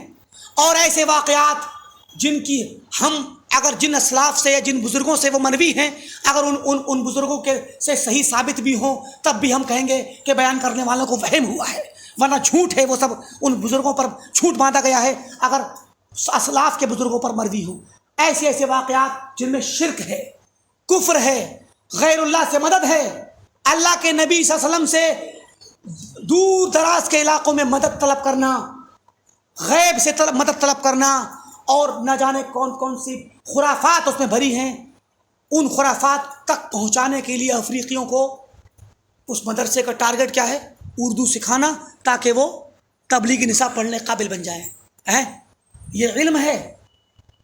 اور ایسے واقعات جن کی ہم اگر جن اسلاف سے یا جن بزرگوں سے وہ مروی ہیں اگر ان بزرگوں کے سے صحیح ثابت بھی ہوں تب بھی ہم کہیں گے کہ بیان کرنے والوں کو وہم ہوا ہے، ورنہ جھوٹ ہے، وہ سب ان بزرگوں پر جھوٹ باندھا گیا ہے اگر اسلاف کے بزرگوں پر مروی ہوں۔ ایسے ایسے واقعات جن میں شرک ہے، کفر ہے، غیر اللہ سے مدد ہے، اللہ کے نبی صلی اللہ علیہ وسلم سے دور دراز کے علاقوں میں مدد طلب کرنا، غیب سے مدد طلب کرنا، اور نہ جانے کون کون سی خرافات اس میں بھری ہیں، ان خرافات تک پہنچانے کے لیے افریقیوں کو اس مدرسے کا ٹارگٹ کیا ہے؟ اردو سکھانا، تاکہ وہ تبلیغی نصاب پڑھنے قابل بن جائیں۔ یہ علم ہے،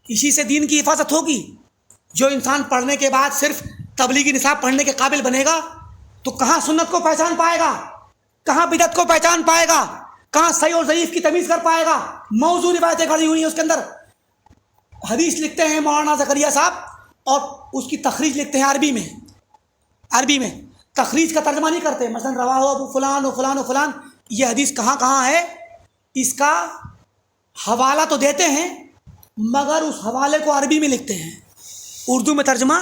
اسی سے دین کی حفاظت ہوگی۔ جو انسان پڑھنے کے بعد صرف تبلیغی نصاب پڑھنے کے قابل بنے گا تو کہاں سنت کو پہچان پائے گا، کہاں بدعت کو پہچان پائے گا، کہاں صحیح اور ضعیف کی تمیز کر پائے گا؟ موضوع روایتیں کھڑی ہوئی ہیں اس کے اندر۔ حدیث لکھتے ہیں مولانا زکریا صاحب اور اس کی تخریج لکھتے ہیں عربی میں تخریج کا ترجمہ نہیں کرتے، مثلا رواہ ابو فلان و فلان و فلان، یہ حدیث کہاں کہاں ہے اس کا حوالہ تو دیتے ہیں مگر اس حوالے کو عربی میں لکھتے ہیں، اردو میں ترجمہ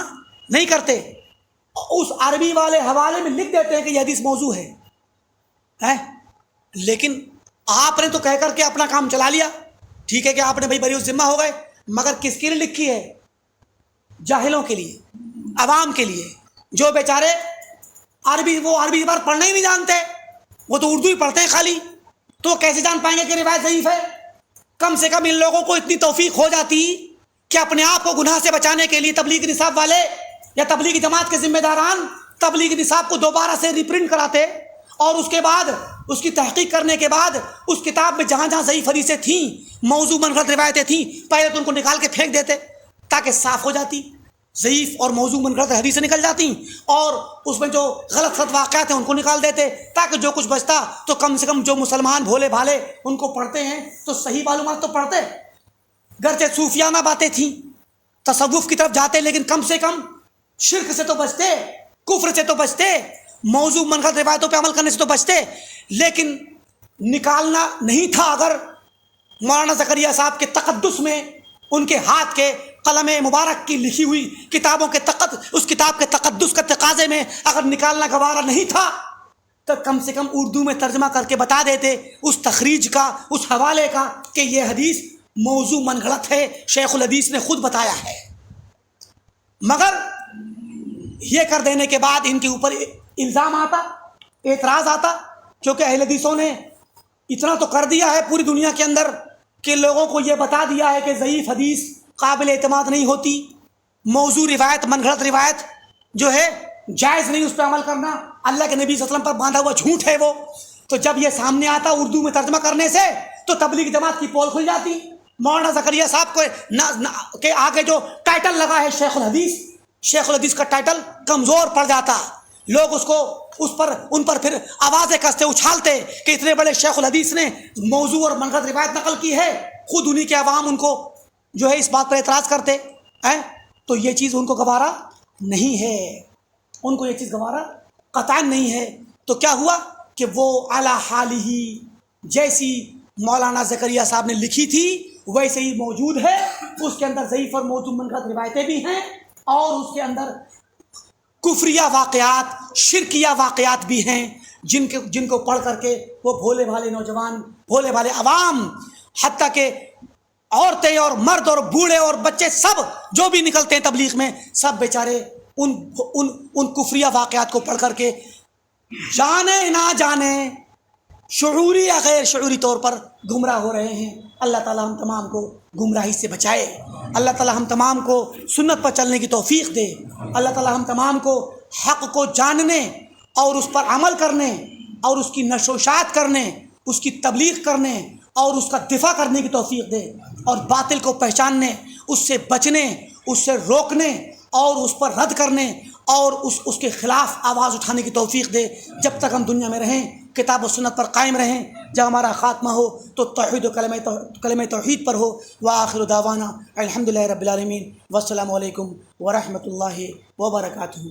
نہیں کرتے، اس عربی والے حوالے میں لکھ دیتے ہیں کہ یہ حدیث موضوع ہے۔ لیکن آپ نے تو کہہ کر کے اپنا کام چلا لیا، ٹھیک ہے کہ آپ نے بھائی بری ذمہ ہو گئے، مگر کس کے لیے لکھی ہے؟ جاہلوں کے لیے، عوام کے لیے، جو بیچارے عربی بار پڑھنا ہی نہیں جانتے، وہ تو اردو ہی پڑھتے ہیں خالی، تو کیسے جان پائیں گے کہ روایت ضعیف ہے؟ کم سے کم ان لوگوں کو اتنی توفیق ہو جاتی کہ اپنے آپ کو گناہ سے بچانے کے لیے تبلیغی نصاب والے یا تبلیغی جماعت کے ذمہ داران تبلیغی نصاب کو دوبارہ سے ریپرنٹ کراتے، اور اس کے بعد اس کی تحقیق کرنے کے بعد اس کتاب میں جہاں جہاں ضعیف حدیثیں تھیں، موضوع منغلط روایتیں تھیں، پہلے تو ان کو نکال کے پھینک دیتے تاکہ صاف ہو جاتی، ضعیف اور موضوع منغلط حدیثیں نکل جاتی، اور اس میں جو غلط واقعات ہیں ان کو نکال دیتے تاکہ جو کچھ بچتا تو کم سے کم جو مسلمان بھولے بھالے ان کو پڑھتے ہیں تو صحیح معلومات تو پڑھتے، گرچہ صوفیانہ باتیں تھیں، تصوف کی طرف جاتے، لیکن کم سے کم شرک سے تو بچتے، کفر سے تو بچتے، موضوع منغلط روایتوں پہ عمل کرنے سے تو بچتے۔ لیکن نکالنا نہیں تھا اگر مولانا زکریا صاحب کے تقدس میں، ان کے ہاتھ کے قلم مبارک کی لکھی ہوئی کتابوں کے اس کتاب کے تقدس کا تقاضے میں اگر نکالنا گوارا نہیں تھا تو کم سے کم اردو میں ترجمہ کر کے بتا دیتے اس تخریج کا، اس حوالے کا کہ یہ حدیث موضوع منغلط ہے، شیخ الحدیث نے خود بتایا ہے۔ مگر یہ کر دینے کے بعد ان کے اوپر الزام آتا، اعتراض آتا، کیونکہ اہل حدیثوں نے اتنا تو کر دیا ہے پوری دنیا کے اندر کہ لوگوں کو یہ بتا دیا ہے کہ ضعیف حدیث قابل اعتماد نہیں ہوتی، موضوع روایت، منغلط روایت جو ہے جائز نہیں، اس پہ عمل کرنا اللہ کے نبی صلی اللہ علیہ وسلم پر باندھا ہوا جھوٹ ہے وہ۔ تو جب یہ سامنے آتا اردو میں ترجمہ کرنے سے تو تبلیغ جماعت کی پول کھل جاتی۔ مولانا زکریا صاحب کو کے آگے جو ٹائٹل لگا ہے شیخ الحدیث کا ٹائٹل کمزور پڑ جاتا، لوگ ان پر پھر آوازیں کستے، اچھالتے کہ اتنے بڑے شیخ الحدیث نے موضوع اور منغلط روایت نقل کی ہے، خود انہی کے عوام ان کو جو ہے اس بات پر اعتراض کرتے ہیں۔ تو یہ چیز ان کو گوارا نہیں ہے، ان کو یہ چیز گوارا قطعاً نہیں ہے۔ تو کیا ہوا کہ وہ اعلی حال ہی جیسی مولانا زکریا صاحب نے لکھی تھی ویسے ہی موجود ہے، اس کے اندر ضعیف اور موضوع منغلط روایتیں بھی ہیں، اور اس کے اندر کفریہ واقعات، شرکیہ واقعات بھی ہیں جن کو پڑھ کر کے وہ بھولے بھالے نوجوان، بھولے بھالے عوام، حتیٰ کہ عورتیں اور مرد اور بوڑھے اور بچے سب جو بھی نکلتے ہیں تبلیغ میں، سب بیچارے ان کفریہ واقعات کو پڑھ کر کے جانے نہ جانے شعوری یا غیر شعوری طور پر گمراہ ہو رہے ہیں۔ اللہ تعالی ہم تمام کو گمراہی سے بچائے، اللہ تعالی ہم تمام کو سنت پر چلنے کی توفیق دے، اللہ تعالی ہم تمام کو حق کو جاننے اور اس پر عمل کرنے اور اس کی نشر و اشاعت کرنے، اس کی تبلیغ کرنے اور اس کا دفاع کرنے کی توفیق دے، اور باطل کو پہچاننے، اس سے بچنے، اس سے روکنے اور اس پر رد کرنے اور اس کے خلاف آواز اٹھانے کی توفیق دے۔ جب تک ہم دنیا میں رہیں کتاب و سنت پر قائم رہیں، جب ہمارا خاتمہ ہو تو توحید و کلمہ توحید پر ہو۔ وآخر دعوانا الحمدللہ رب العالمین، والسلام علیکم ورحمۃ اللہ وبرکاتہ۔